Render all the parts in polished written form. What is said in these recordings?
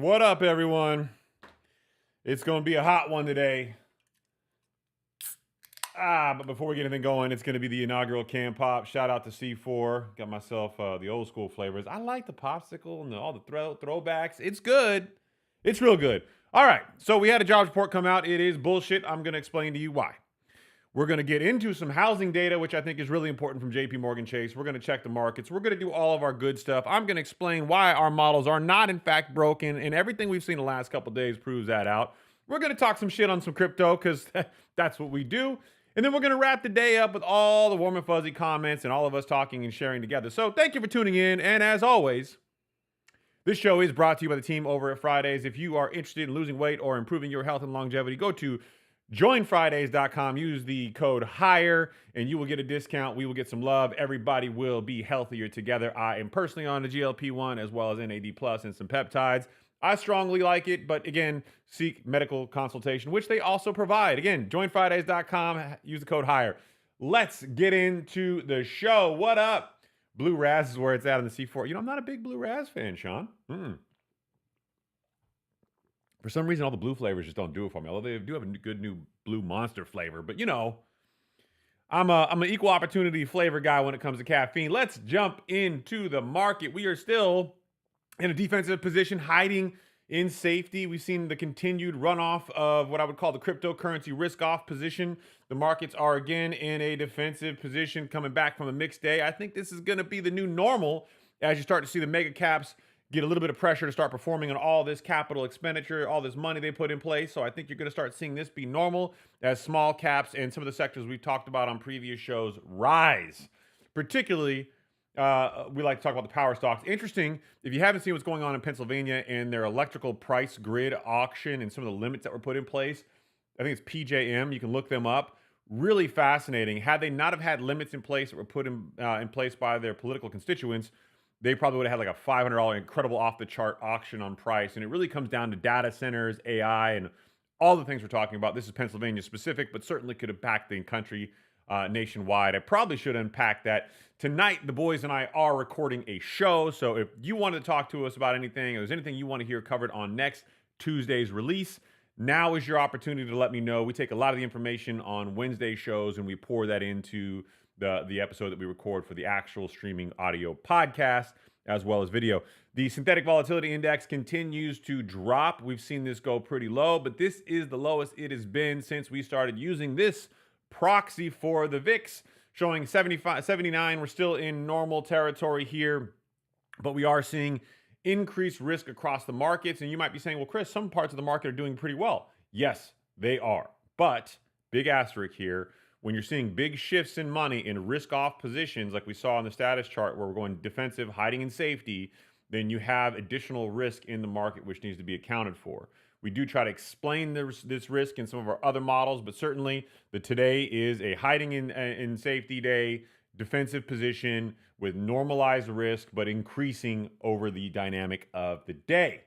What up, everyone? It's going to be a hot one today. But before we get anything going, it's going to be the inaugural Can Pop. Shout out to C4. Got myself the old school flavors. I like the popsicle and all the throwbacks. It's good. It's real good. All right. So we had a jobs report come out. It is bullshit. I'm going to explain to you why. We're going to get into some housing data, which I think is really important from JP Morgan Chase. We're going to check the markets. We're going to do all of our good stuff. I'm going to explain why our models are not, in fact, broken. And everything we've seen the last couple of days proves that out. We're going to talk some shit on some crypto because that's what we do. And then we're going to wrap the day up with all the warm and fuzzy comments and all of us talking and sharing together. So thank you for tuning in. And as always, this show is brought to you by the team over at Fridays. If you are interested in losing weight or improving your health and longevity, go to joinfridays.com. Use the code HIGHER and you will get a discount. We will get some love. Everybody will be healthier together. I am personally on the GLP-1 as well as NAD plus and some peptides. I strongly like it, but again, seek medical consultation, which they also provide. Again, joinfridays.com. Use the code HIGHER. Let's get into the show. What up? Blue Raz is where it's at in the C4. You know, I'm not a big Blue Raz fan, Sean. For some reason, all the blue flavors just don't do it for me. Although they do have a good new blue monster flavor. But, you know, I'm an equal opportunity flavor guy when it comes to caffeine. Let's jump into the market. We are still in a defensive position, hiding in safety. We've seen the continued runoff of what I would call the cryptocurrency risk-off position. The markets are again in a defensive position coming back from a mixed day. I think this is going to be the new normal as you start to see the mega caps get a little bit of pressure to start performing on all this capital expenditure, all this money they put in place. So I think you're going to start seeing this be normal as small caps and some of the sectors we've talked about on previous shows rise. Particularly, we like to talk about the power stocks. Interesting, if you haven't seen what's going on in Pennsylvania and their electrical price grid auction and some of the limits that were put in place, I think it's PJM. You can look them up. Really fascinating. Had they not have had limits in place that were put in place by their political constituents, they probably would have had like a $500 incredible off-the-chart auction on price. And it really comes down to data centers, AI, and all the things we're talking about. This is Pennsylvania specific, but certainly could impact the country nationwide. I probably should unpack that. Tonight, the boys and I are recording a show. So if you wanted to talk to us about anything, or there's anything you want to hear covered on next Tuesday's release, now is your opportunity to let me know. We take a lot of the information on Wednesday shows and we pour that into the episode that we record for the actual streaming audio podcast as well as video. The synthetic volatility index continues to drop. We've seen this go pretty low, but this is the lowest it has been since we started using this proxy for the VIX, showing 75, 79. We're still in normal territory here, but we are seeing increased risk across the markets. And you might be saying, well, Chris, some parts of the market are doing pretty well. Yes, they are. But big asterisk here, when you're seeing big shifts in money in risk off positions, like we saw on the status chart where we're going defensive, hiding in safety, then you have additional risk in the market which needs to be accounted for. We do try to explain this risk in some of our other models, but certainly the today is a hiding in safety day, defensive position with normalized risk, but increasing over the dynamic of the day.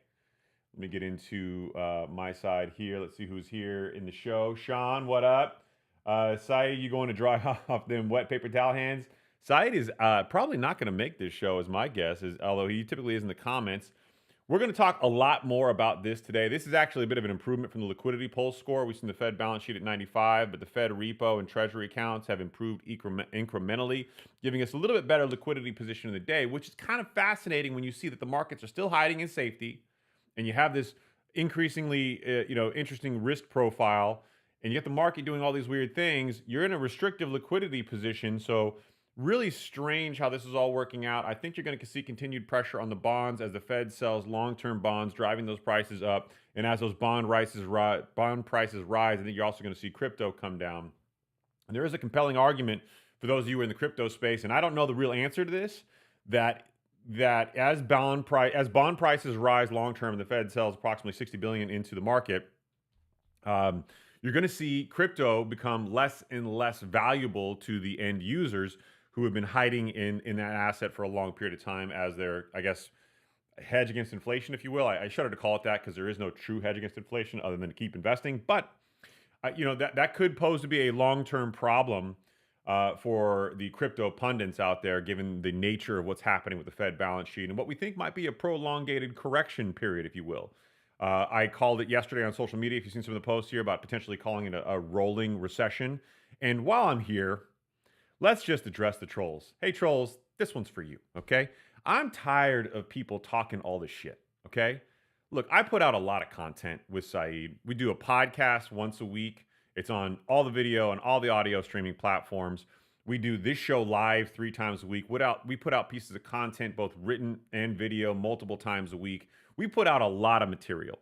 Let me get into my side here. Let's see who's here in the show. Sean, what up? Saeed, you going to dry off them wet paper towel hands? Saeed is probably not going to make this show, is my guess, although he typically is in the comments. We're going to talk a lot more about this today. This is actually a bit of an improvement from the liquidity pulse score. We've seen the Fed balance sheet at 95, but the Fed repo and Treasury accounts have improved incrementally, giving us a little bit better liquidity position in the day, which is kind of fascinating when you see that the markets are still hiding in safety, and you have this increasingly interesting risk profile, and you get the market doing all these weird things. You're in a restrictive liquidity position, so really strange how this is all working out. I think you're going to see continued pressure on the bonds as the Fed sells long-term bonds, driving those prices up. And as those bond prices rise, I think you're also going to see crypto come down. And there is a compelling argument for those of you who are in the crypto space, and I don't know the real answer to this, that as bond prices rise long-term and the Fed sells approximately $60 billion into the market, you're going to see crypto become less and less valuable to the end users who have been hiding in that asset for a long period of time as their, I guess, hedge against inflation, if you will. I shudder to call it that because there is no true hedge against inflation other than to keep investing. But that could pose to be a long-term problem for the crypto pundits out there, given the nature of what's happening with the Fed balance sheet and what we think might be a prolongated correction period, if you will. I called it yesterday on social media, if you've seen some of the posts here, about potentially calling it a rolling recession. And while I'm here, let's just address the trolls. Hey, trolls, this one's for you, okay? I'm tired of people talking all this shit, okay? Look, I put out a lot of content with Saeed. We do a podcast once a week. It's on all the video and all the audio streaming platforms. We do this show live 3 times a week. We put out pieces of content, both written and video, multiple times a week. We put out a lot of material.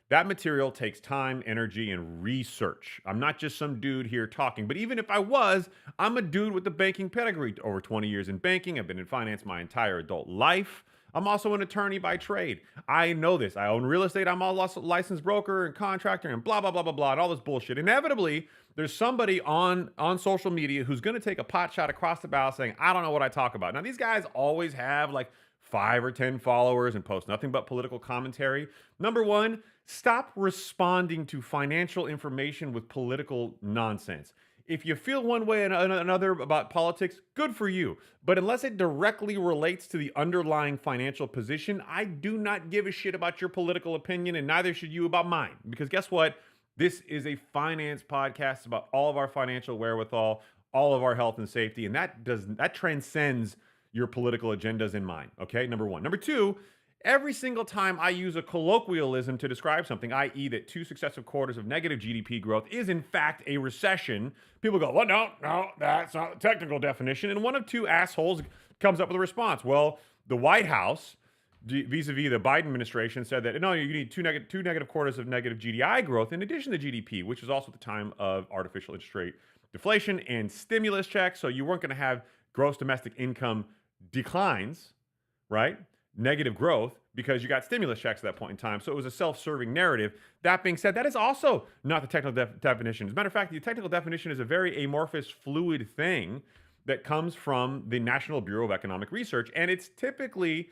That material takes time, energy, and research. I'm not just some dude here talking, but even if I was, I'm a dude with a banking pedigree. Over 20 years in banking. I've been in finance my entire adult life. I'm also an attorney by trade. I know this. I own real estate. I'm a licensed broker and contractor and blah, blah, blah, blah, blah, and all this bullshit. Inevitably, there's somebody on social media who's going to take a pot shot across the bow saying, I don't know what I talk about. Now, these guys always have like 5 or 10 followers and post nothing but political commentary. Number one, stop responding to financial information with political nonsense. If you feel one way or another about politics, good for you. But unless it directly relates to the underlying financial position, I do not give a shit about your political opinion, and neither should you about mine. Because guess what? This is a finance podcast. It's about all of our financial wherewithal, all of our health and safety, and that transcends your political agendas in mine, okay? Number one. Number two, every single time I use a colloquialism to describe something, i.e. that 2 successive quarters of negative GDP growth is in fact a recession, people go, well, no, that's not the technical definition. And one of 2 assholes comes up with a response. Well, the White House, vis-a-vis the Biden administration, said that, no, you need two negative quarters of negative GDI growth in addition to GDP, which is also at the time of artificial interest rate deflation and stimulus checks. So you weren't going to have gross domestic income declines, right? Negative growth because you got stimulus checks at that point in time. So it was a self-serving narrative. That being said, that is also not the technical definition. As a matter of fact, the technical definition is a very amorphous, fluid thing that comes from the National Bureau of Economic Research. And it's typically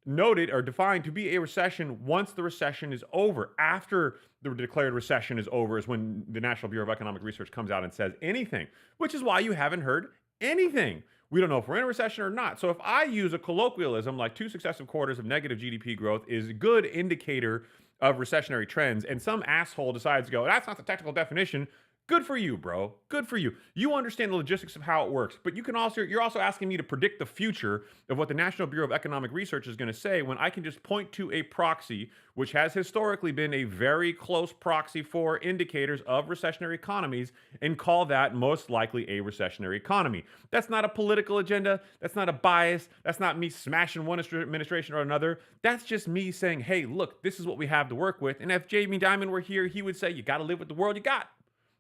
noted or defined to be a recession once the recession is over. After the declared recession is over is when the National Bureau of Economic Research comes out and says anything, which is why you haven't heard anything. We don't know if we're in a recession or not. So if I use a colloquialism like 2 successive quarters of negative GDP growth is a good indicator of recessionary trends, and some asshole decides to go, that's not the technical definition. Good for you, bro. Good for you. You understand the logistics of how it works, but you're also asking me to predict the future of what the National Bureau of Economic Research is going to say when I can just point to a proxy, which has historically been a very close proxy for indicators of recessionary economies, and call that most likely a recessionary economy. That's not a political agenda. That's not a bias. That's not me smashing one administration or another. That's just me saying, hey, look, this is what we have to work with. And if Jamie Dimon were here, he would say, you got to live with the world you got.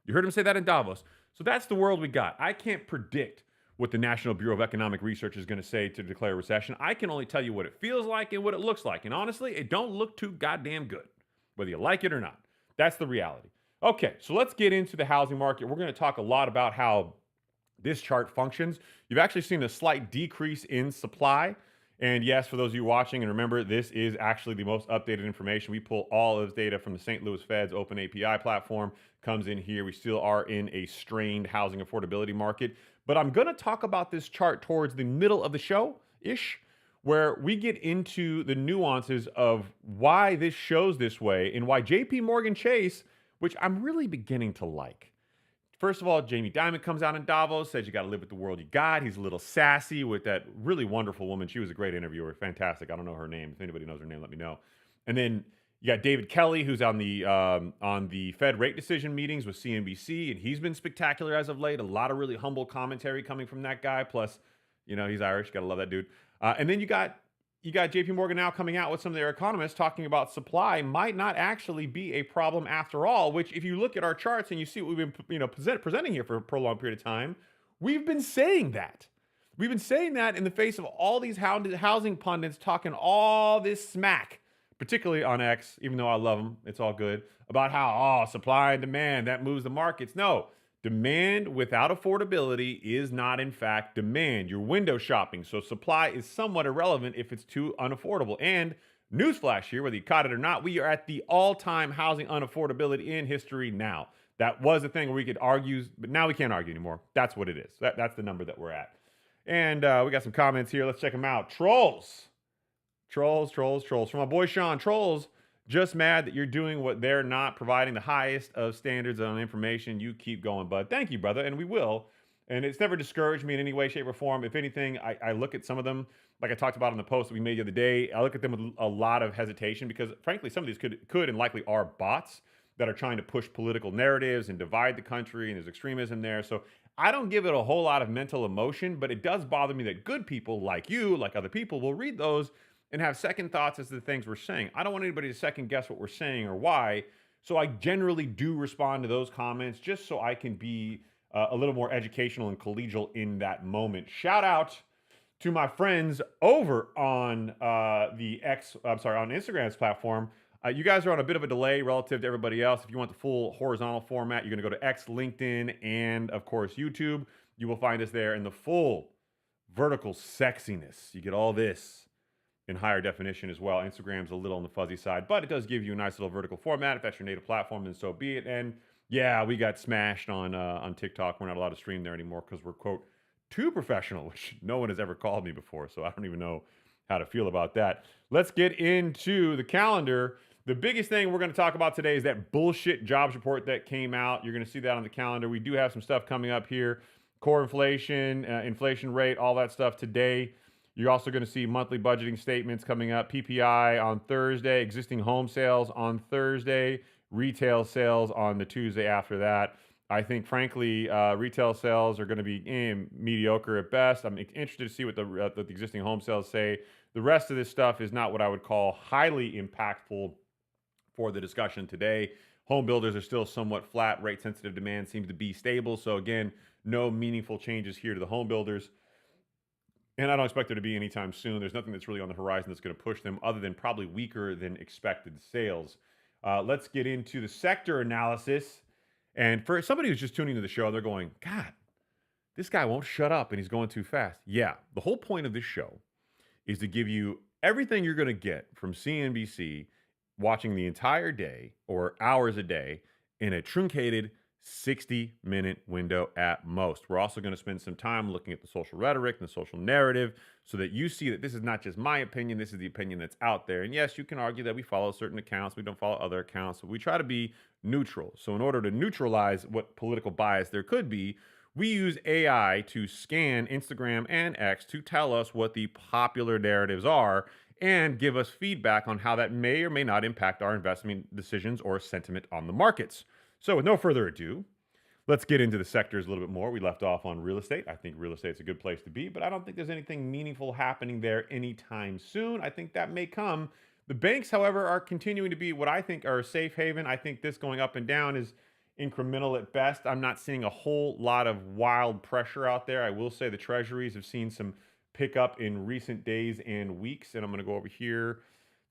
You heard him say that in Davos. So that's the world we got. I can't predict what the National Bureau of Economic Research is going to say to declare a recession. I can only tell you what it feels like and what it looks like. And honestly, it don't look too goddamn good, whether you like it or not. That's the reality. Okay, so let's get into the housing market. We're going to talk a lot about how this chart functions. You've actually seen a slight decrease in supply. And yes, for those of you watching, and remember, this is actually the most updated information. We pull all of this data from the St. Louis Fed's open API platform, comes in here. We still are in a strained housing affordability market. But I'm going to talk about this chart towards the middle of the show-ish, where we get into the nuances of why this shows this way and why JP Morgan Chase, which I'm really beginning to like. First of all, Jamie Dimon comes out in Davos, says you got to live with the world you got. He's a little sassy with that really wonderful woman. She was a great interviewer, fantastic. I don't know her name. If anybody knows her name, let me know. And then you got David Kelly, who's on the Fed rate decision meetings with CNBC, and he's been spectacular as of late. A lot of really humble commentary coming from that guy. Plus, he's Irish. Got to love that dude. And then you got JP Morgan now coming out with some of their economists talking about supply might not actually be a problem after all, which if you look at our charts and you see what we've been presenting here for a prolonged period of time, we've been saying that. We've been saying that in the face of all these housing pundits talking all this smack, particularly on X, even though I love them, it's all good, about how, supply and demand, that moves the markets. No. Demand without affordability is not, in fact, demand. You're window shopping, so supply is somewhat irrelevant if it's too unaffordable. And newsflash here, whether you caught it or not, we are at the all-time housing unaffordability in history now. That was a thing where we could argue, but now we can't argue anymore. That's what it is. That's the number that we're at. And we got some comments here. Let's check them out. Trolls. From my boy Sean. Trolls. Just mad that you're doing what they're not, providing the highest of standards on information. You keep going, bud. Thank you, brother, and we will. And it's never discouraged me in any way, shape, or form. If anything, I look at some of them, like I talked about in the post that we made the other day, I look at them with a lot of hesitation because, frankly, some of these could and likely are bots that are trying to push political narratives and divide the country, and there's extremism there. So I don't give it a whole lot of mental emotion, but it does bother me that good people like you, like other people, will read those and have second thoughts as to the things we're saying. I don't want anybody to second guess what we're saying or why. So I generally do respond to those comments just so I can be a little more educational and collegial in that moment. Shout out to my friends over on on Instagram's platform. You guys are on a bit of a delay relative to everybody else. If you want the full horizontal format, you're going to go to X, LinkedIn, and of course YouTube. You will find us there in the full vertical sexiness. You get all this in higher definition as well. Instagram's a little on the fuzzy side, but it does give you a nice little vertical format. If that's your native platform, then so be it. And yeah, we got smashed on TikTok. We're not allowed to stream there anymore because we're, quote, too professional, which no one has ever called me before, so I don't even know how to feel about that. Let's get into the calendar. The biggest thing we're going to talk about today is that bullshit jobs report that came out. You're going to see that on the calendar. We do have some stuff coming up here. Core inflation, inflation rate, all that stuff today. You're also going to see monthly budgeting statements coming up. PPI on Thursday, existing home sales on Thursday, retail sales on the Tuesday after that. I think, frankly, retail sales are going to be mediocre at best. I'm interested to see what the existing home sales say. The rest of this stuff is not what I would call highly impactful for the discussion today. Home builders are still somewhat flat. Rate-sensitive demand seems to be stable. So, again, no meaningful changes here to the home builders. And I don't expect there to be anytime soon. There's nothing that's really on the horizon that's going to push them other than probably weaker than expected sales. Let's get into the sector analysis. And for somebody who's just tuning to the show, they're going, God, this guy won't shut up and he's going too fast. Yeah, the whole point of this show is to give you everything you're going to get from CNBC watching the entire day or hours a day in a truncated 60-minute window at most. We're also going to spend some time looking at the social rhetoric and the social narrative so that you see that this is not just my opinion, this is the opinion that's out there. And yes, you can argue that we follow certain accounts, we don't follow other accounts, but we try to be neutral. So in order to neutralize what political bias there could be, we use AI to scan Instagram and X to tell us what the popular narratives are and give us feedback on how that may or may not impact our investment decisions or sentiment on the markets. So, with no further ado, let's get into the sectors a little bit more. We left off on real estate. I think real estate is a good place to be, but I don't think there's anything meaningful happening there anytime soon. I think that may come. The banks, however, are continuing to be what I think are a safe haven. I think this going up and down is incremental at best. I'm not seeing a whole lot of wild pressure out there. I will say the treasuries have seen some pickup in recent days and weeks, and I'm going to go over here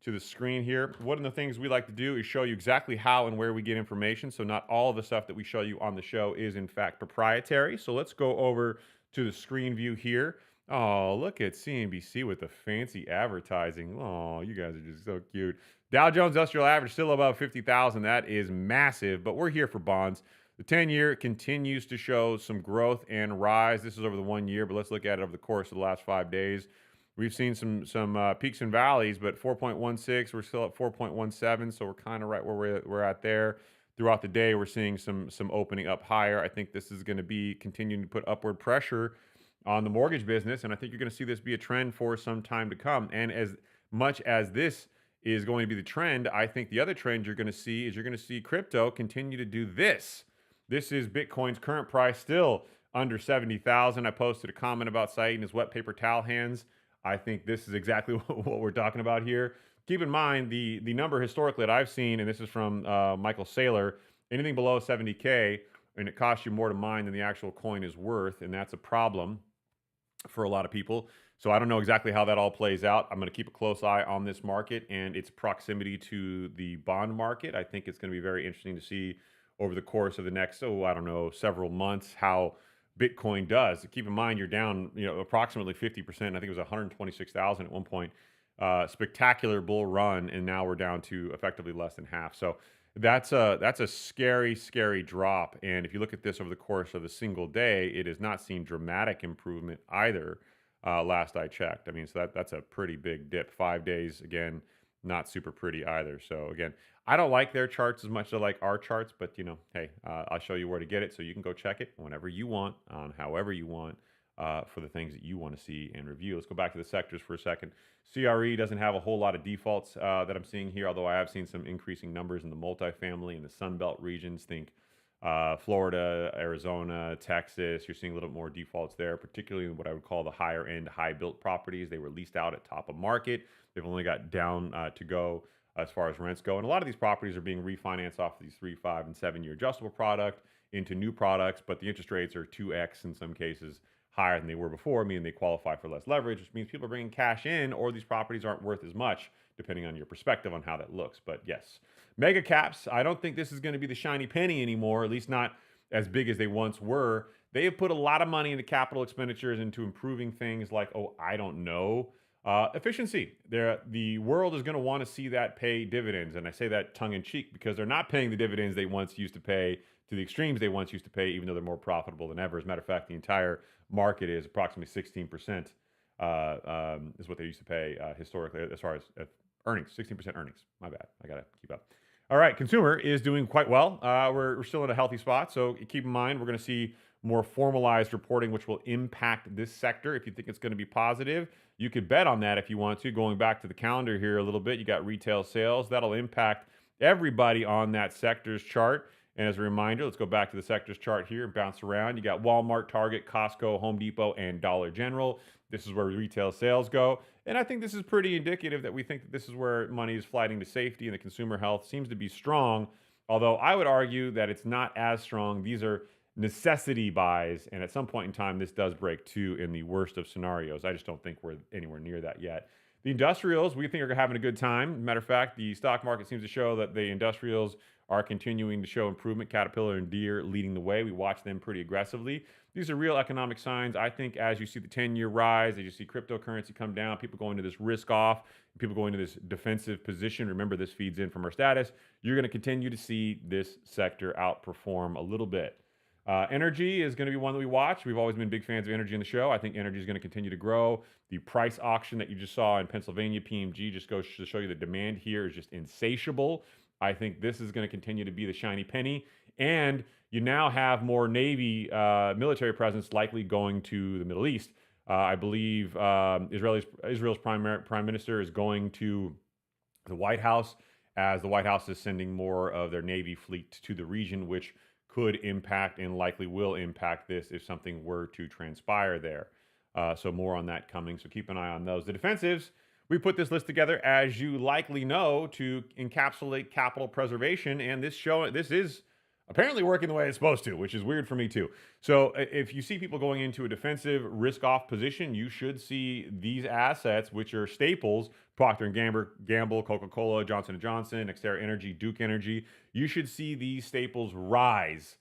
to the screen here. One of the things we like to do is show you exactly how and where we get information. So not all of the stuff that we show you on the show is in fact proprietary. So let's go over to the screen view here. Oh, look at CNBC with the fancy advertising. Oh, you guys are just so cute. Dow Jones Industrial Average still above 50,000. That is massive, but we're here for bonds. The 10-year continues to show some growth and rise. This is over the 1 year, but let's look at it over the course of the last 5 days. We've seen some peaks and valleys, but 4.16, we're still at 4.17, so we're kind of right where we're at there. Throughout the day, we're seeing some opening up higher. I think this is going to be continuing to put upward pressure on the mortgage business, and I think you're going to see this be a trend for some time to come. And as much as this is going to be the trend, I think the other trend you're going to see is you're going to see crypto continue to do this. This is Bitcoin's current price, still under 70,000. I posted a comment about Saeed and his wet paper towel hands. I think this is exactly what we're talking about here. Keep in mind the number historically that I've seen, and this is from Michael Saylor, anything below 70K, and it costs you more to mine than the actual coin is worth, and that's a problem for a lot of people. So I don't know exactly how that all plays out. I'm going to keep a close eye on this market and its proximity to the bond market. I think it's going to be very interesting to see over the course of the next, I don't know, several months how Bitcoin does. Keep in mind, you're down, approximately 50%. I think it was 126,000 at one point. Spectacular bull run, and now we're down to effectively less than half. So that's a scary, scary drop. And if you look at this over the course of a single day, it has not seen dramatic improvement either. Last I checked. I mean, so that's a pretty big dip. 5 days, again, not super pretty either. So again, I don't like their charts as much as I like our charts, but hey, I'll show you where to get it so you can go check it whenever you want, on however you want, for the things that you want to see and review. Let's go back to the sectors for a second. CRE doesn't have a whole lot of defaults that I'm seeing here, although I have seen some increasing numbers in the multifamily and the Sun Belt regions. Think Florida, Arizona, Texas. You're seeing a little bit more defaults there, particularly in what I would call the higher end, high built properties. They were leased out at top of market. They've only got down to go as far as rents go. And a lot of these properties are being refinanced off of these 3, 5, and 7-year adjustable product into new products, but the interest rates are 2x in some cases higher than they were before, meaning they qualify for less leverage, which means people are bringing cash in, or these properties aren't worth as much, depending on your perspective on how that looks. But yes, mega caps, I don't think this is going to be the shiny penny anymore, at least not as big as they once were. They have put a lot of money into capital expenditures into improving things like, I don't know, efficiency. The world is going to want to see that pay dividends. And I say that tongue in cheek because they're not paying the dividends they once used to pay to the extremes they once used to pay, even though they're more profitable than ever. As a matter of fact, the entire market is approximately 16% is what they used to pay historically as far as earnings, 16% earnings. My bad. I got to keep up. All right. Consumer is doing quite well. We're still in a healthy spot. So keep in mind, we're going to see more formalized reporting, which will impact this sector. If you think it's going to be positive, you could bet on that if you want to. Going back to the calendar here a little bit, you got retail sales. That'll impact everybody on that sector's chart. And as a reminder, let's go back to the sectors chart here and bounce around. You got Walmart, Target, Costco, Home Depot, and Dollar General. This is where retail sales go. And I think this is pretty indicative that we think that this is where money is flighting to safety and the consumer health seems to be strong. Although I would argue that it's not as strong. These are necessity buys. And at some point in time, this does break too in the worst of scenarios. I just don't think we're anywhere near that yet. The industrials, we think, are having a good time. Matter of fact, the stock market seems to show that the industrials are continuing to show improvement. Caterpillar and Deere leading the way. We watch them pretty aggressively. These are real economic signs. I think as you see the 10-year rise, as you see cryptocurrency come down, people going to this risk off, people going to this defensive position. Remember, this feeds in from our status. You're going to continue to see this sector outperform a little bit. Energy is going to be one that we watch. We've always been big fans of energy in the show. I think energy is going to continue to grow. The price auction that you just saw in Pennsylvania, PMG, just goes to show you the demand here is just insatiable. I think this is going to continue to be the shiny penny. And you now have more Navy military presence likely going to the Middle East. I believe Israel's prime minister is going to the White House, as the White House is sending more of their Navy fleet to the region, which could impact and likely will impact this if something were to transpire there. So more on that coming. So keep an eye on those. The defensives, we put this list together, as you likely know, to encapsulate capital preservation. And this is apparently working the way it's supposed to, which is weird for me too. So if you see people going into a defensive risk-off position, you should see these assets, which are staples, Procter & Gamble, Coca-Cola, Johnson & Johnson, Xterra Energy, Duke Energy. You should see these staples rise.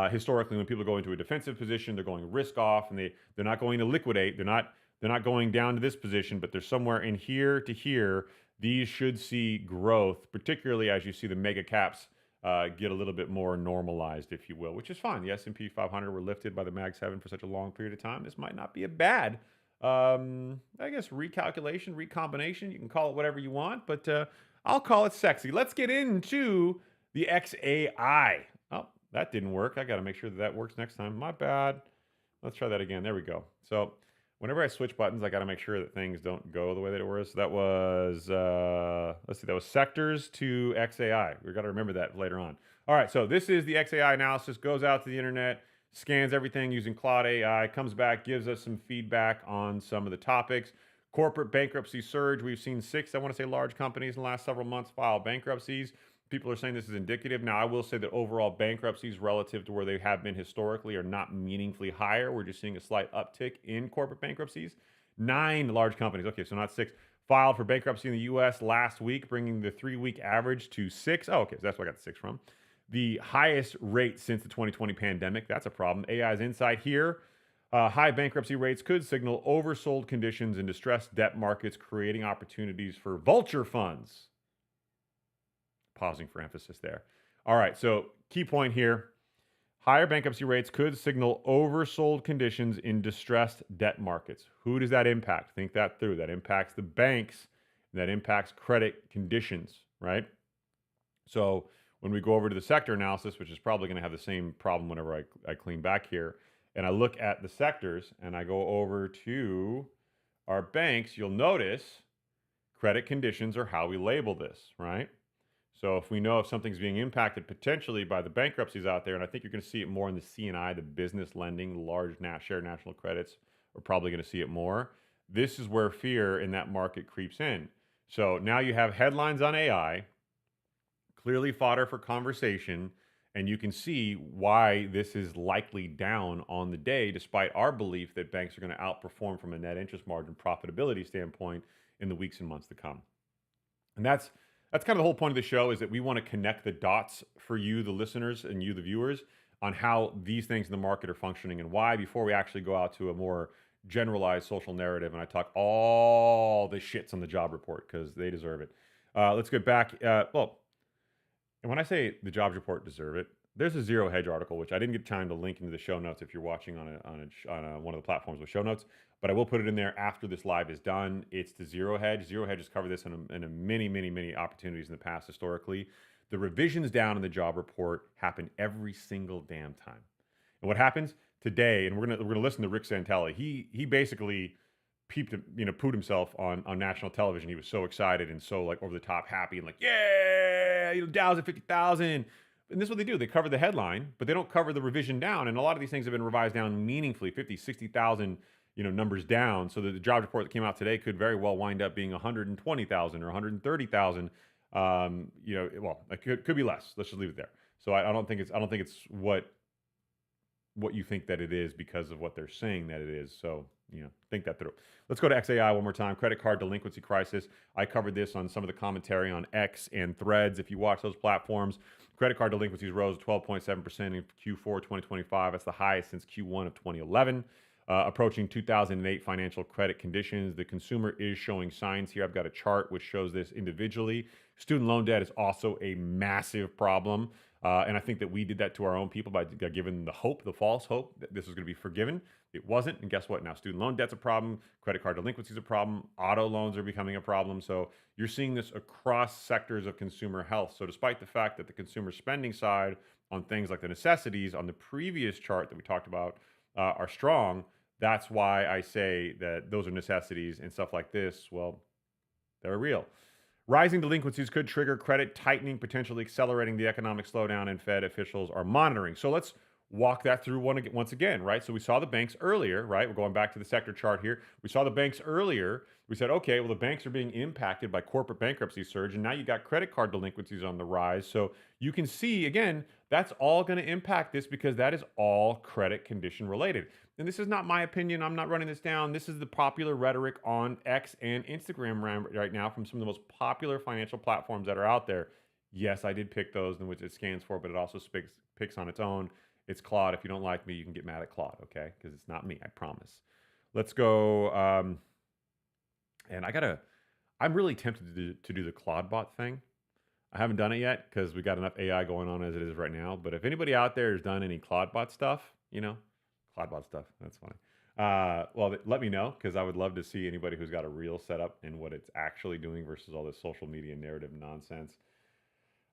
Historically, when people go into a defensive position, they're going risk off, and they're not going to liquidate. They're not going down to this position, but they're somewhere in here to here. These should see growth, particularly as you see the mega caps get a little bit more normalized, if you will, which is fine. The S&P 500 were lifted by the Mag 7 for such a long period of time. This might not be a bad, I guess, recalculation, recombination. You can call it whatever you want, but I'll call it sexy. Let's get into the XAI. Oh, that didn't work. I got to make sure that works next time. My bad. Let's try that again. There we go. So whenever I switch buttons, I got to make sure that things don't go the way that it was. So that was, let's see, that was sectors to XAI. We've got to remember that later on. All right, so this is the XAI analysis, goes out to the internet, scans everything using Claude AI, comes back, gives us some feedback on some of the topics. Corporate bankruptcy surge. We've seen 6, I want to say, large companies in the last several months file bankruptcies. People are saying this is indicative. Now, I will say that overall bankruptcies relative to where they have been historically are not meaningfully higher. We're just seeing a slight uptick in corporate bankruptcies. 9 large companies, okay, so not 6, filed for bankruptcy in the U.S. last week, bringing the 3-week average to 6. Oh, okay, so that's where I got the 6 from. The highest rate since the 2020 pandemic. That's a problem. AI's insight here. High bankruptcy rates could signal oversold conditions in distressed debt markets, creating opportunities for vulture funds. Pausing for emphasis there. All right, so key point here. Higher bankruptcy rates could signal oversold conditions in distressed debt markets. Who does that impact? Think that through. That impacts the banks. That impacts credit conditions, right? So when we go over to the sector analysis, which is probably going to have the same problem whenever I clean back here, and I look at the sectors and I go over to our banks, you'll notice credit conditions are how we label this, right? So if we know if something's being impacted potentially by the bankruptcies out there, and I think you're going to see it more in the C&I, the business lending, the large shared national credits, are probably going to see it more. This is where fear in that market creeps in. So now you have headlines on AI, clearly fodder for conversation, and you can see why this is likely down on the day, despite our belief that banks are going to outperform from a net interest margin profitability standpoint in the weeks and months to come. And that's kind of the whole point of the show, is that we want to connect the dots for you, the listeners, and you, the viewers, on how these things in the market are functioning and why, before we actually go out to a more generalized social narrative and I talk all the shits on the job report, because they deserve it. Let's get back. And when I say the jobs report deserve it, there's a Zero Hedge article, which I didn't get time to link into the show notes if you're watching on one of the platforms with show notes, but I will put it in there after this live is done. It's the Zero Hedge. Zero Hedge has covered this in a many opportunities in the past historically. The revisions down in the job report happen every single damn time. And what happens today, and we're gonna listen to Rick Santelli. He basically pooed himself on national television. He was so excited and so like over the top happy and like, yeah, Dow's at 50,000. And this is what they do. They cover the headline, but they don't cover the revision down. And a lot of these things have been revised down meaningfully, 50, 60,000, numbers down. So that the job report that came out today could very well wind up being 120,000 or 130,000. It could be less. Let's just leave it there. So I don't think it's what what you think that it is because of what they're saying that it is. So, think that through. Let's go to XAI one more time. Credit card delinquency crisis. I covered this on some of the commentary on X and Threads. If you watch those platforms, credit card delinquencies rose 12.7% in Q4 2025. That's the highest since Q1 of 2011. Approaching 2008 financial credit conditions. The consumer is showing signs here. I've got a chart which shows this individually. Student loan debt is also a massive problem. And I think that we did that to our own people by giving the hope, the false hope, that this was going to be forgiven. It wasn't. And guess what? Now student loan debt's a problem. Credit card delinquency is a problem. Auto loans are becoming a problem. So you're seeing this across sectors of consumer health. So despite the fact that the consumer spending side on things like the necessities on the previous chart that we talked about are strong, that's why I say that those are necessities, and stuff like this, well, they're real. Rising delinquencies could trigger credit tightening, potentially accelerating the economic slowdown, and Fed officials are monitoring. So let's walk that through once again, right? So we saw the banks earlier, right? We're going back to the sector chart here. We saw the banks earlier. We said, okay, well, the banks are being impacted by corporate bankruptcy surge, and now you got credit card delinquencies on the rise. So you can see, again, that's all going to impact this because that is all credit condition related. And this is not my opinion. I'm not running this down. This is the popular rhetoric on X and Instagram right now from some of the most popular financial platforms that are out there. Yes, I did pick those in which it scans for, but it also picks on its own. It's Claude. If you don't like me, you can get mad at Claude, okay? Because it's not me, I promise. Let's go. And I'm really tempted to do the Claude bot thing. I haven't done it yet because we got enough AI going on as it is right now. But if anybody out there has done any Claude bot stuff, Claude bot stuff, that's funny. Well, let me know because I would love to see anybody who's got a real setup and what it's actually doing versus all this social media narrative nonsense.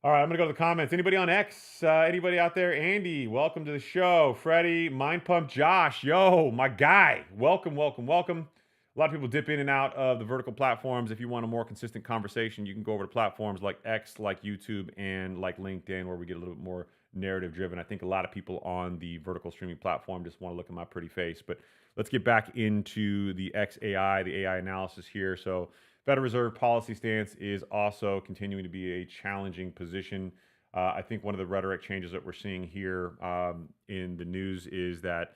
All right, I'm gonna go to the comments. Anybody on X? Anybody out there? Andy, welcome to the show. Freddie, Mind Pump, Josh, yo, my guy. Welcome, welcome, welcome. A lot of people dip in and out of the vertical platforms. If you want a more consistent conversation, you can go over to platforms like X, like YouTube, and like LinkedIn, where we get a little bit more narrative driven. I think a lot of people on the vertical streaming platform just want to look at my pretty face. But let's get back into the XAI, the AI analysis here. So Federal Reserve policy stance is also continuing to be a challenging position. I think one of the rhetoric changes that we're seeing here in the news is that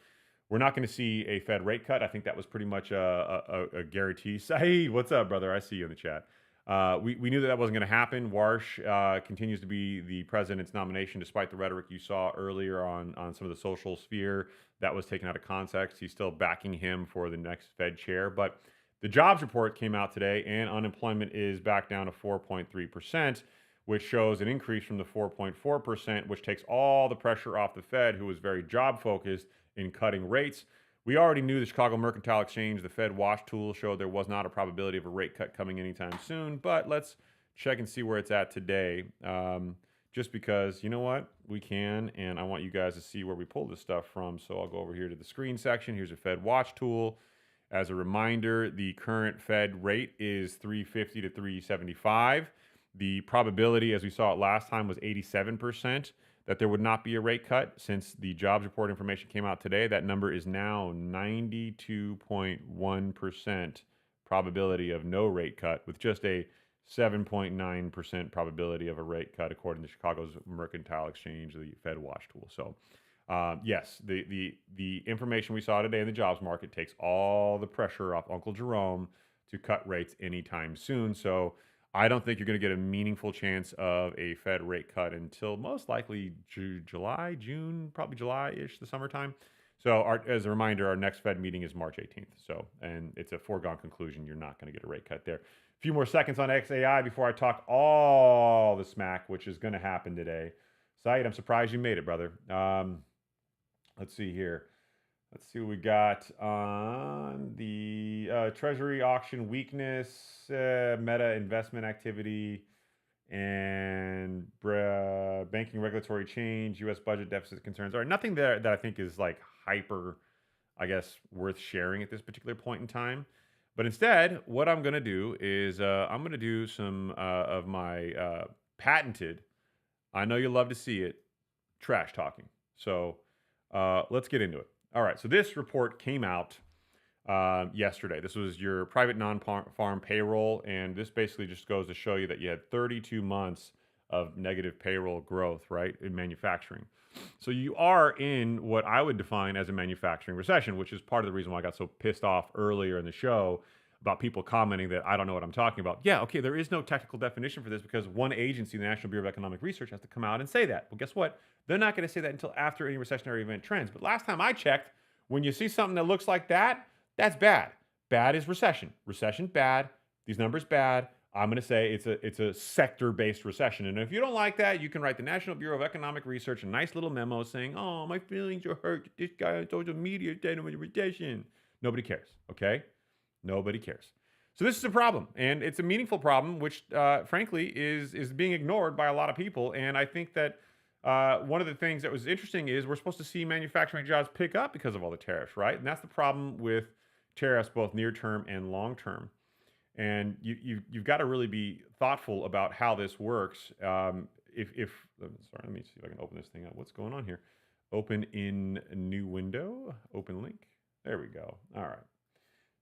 we're not going to see a Fed rate cut. I think that was pretty much a guarantee. So, hey, what's up, brother? I see you in the chat. We knew that wasn't going to happen. Warsh continues to be the president's nomination, despite the rhetoric you saw earlier on some of the social sphere that was taken out of context. He's still backing him for the next Fed chair. But the jobs report came out today, and unemployment is back down to 4.3%, which shows an increase from the 4.4%, which takes all the pressure off the Fed, who was very job-focused in cutting rates. We already knew the Chicago Mercantile Exchange, the Fed watch tool, showed there was not a probability of a rate cut coming anytime soon, but let's check and see where it's at today. Just because, you know what, we can, and I want you guys to see where we pull this stuff from. So I'll go over here to the screen section. Here's a Fed watch tool. As a reminder, the current Fed rate is 350 to 375. The probability, as we saw it last time, was 87% that there would not be a rate cut. Since the jobs report information came out today, that number is now 92.1% probability of no rate cut, with just a 7.9% probability of a rate cut, according to Chicago's Mercantile Exchange, the Fed watch tool. So yes, the information we saw today in the jobs market takes all the pressure off Uncle Jerome to cut rates anytime soon. So I don't think you're going to get a meaningful chance of a Fed rate cut until most likely July, June, probably July-ish, the summertime. So as a reminder, our next Fed meeting is March 18th. So, and it's a foregone conclusion you're not going to get a rate cut there. A few more seconds on XAI before I talk all the smack, which is going to happen today. Saeed, I'm surprised you made it, brother. Let's see here. Let's see what we got on the Treasury auction weakness, Meta investment activity, and banking regulatory change, U.S. budget deficit concerns. All right, nothing there that I think is like hyper, I guess, worth sharing at this particular point in time. But instead, what I'm going to do is I'm going to do some of my patented, I know you'll love to see it, trash talking. So let's get into it. All right, so this report came out yesterday. This was your private non-farm payroll, and this basically just goes to show you that you had 32 months of negative payroll growth, right, in manufacturing. So you are in what I would define as a manufacturing recession, which is part of the reason why I got so pissed off earlier in the show about people commenting that I don't know what I'm talking about. Yeah, okay, there is no technical definition for this because one agency, the National Bureau of Economic Research, has to come out and say that. Well, guess what? They're not going to say that until after any recessionary event trends. But last time I checked, when you see something that looks like that, that's bad. Bad is recession. Recession, bad. These numbers, bad. I'm going to say it's a sector-based recession. And if you don't like that, you can write the National Bureau of Economic Research a nice little memo saying, oh, my feelings are hurt. This guy on social media said I'm in a recession. Nobody cares, okay? Nobody cares. So this is a problem, and it's a meaningful problem, which, frankly, is being ignored by a lot of people. And I think that one of the things that was interesting is we're supposed to see manufacturing jobs pick up because of all the tariffs, right? And that's the problem with tariffs, both near term and long term. And you've got to really be thoughtful about how this works. Sorry, let me see if I can open this thing up. What's going on here? Open in a new window. Open link. There we go. All right.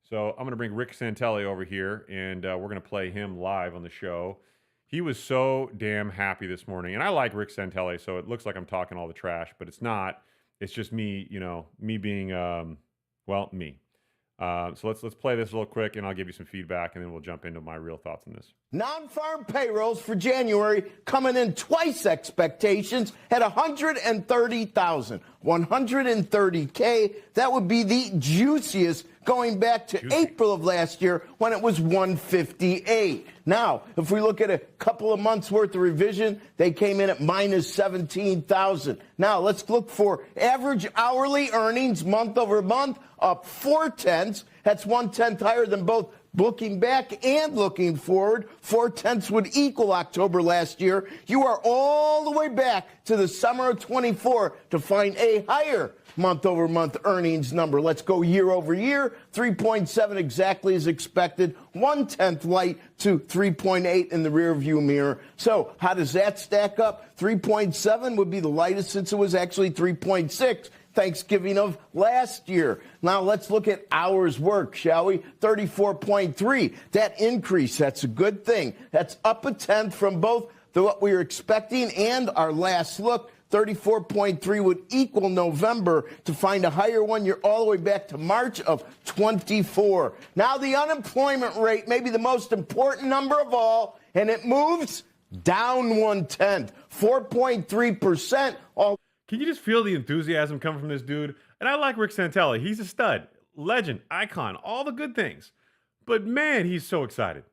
So I'm going to bring Rick Santelli over here, and we're going to play him live on the show. He was so damn happy this morning, and I like Rick Santelli, so it looks like I'm talking all the trash, but it's not. It's just me, me being, me. So let's play this real quick, and I'll give you some feedback, and then we'll jump into my real thoughts on this. Non-farm payrolls for January coming in twice expectations at 130,000. 130K, that would be the juiciest going back to April of last year when it was 158. Now, if we look at a couple of months worth of revision, they came in at minus 17,000. Now, let's look for average hourly earnings month over month, up 0.4. That's 1/10 higher than both looking back and looking forward. 0.4 would equal October last year. You are all the way back to the summer of 24 to find a higher month-over-month earnings number. Let's go year over year. 3.7 exactly as expected. 1/10 light to 3.8 in the rearview mirror. So how does that stack up? 3.7 would be the lightest since it was actually 3.6. Thanksgiving of last year. Now let's look at hours worked, shall we? 34.3. That increase, that's a good thing. That's up 1/10 from both what we were expecting and our last look. 34.3 would equal November. To find a higher one, you're all the way back to March of 24. Now the unemployment rate, maybe the most important number of all, and it moves down 1/10, 4.3%. Can you just feel the enthusiasm coming from this dude? And I like Rick Santelli. He's a stud, legend, icon, all the good things. But man, he's so excited.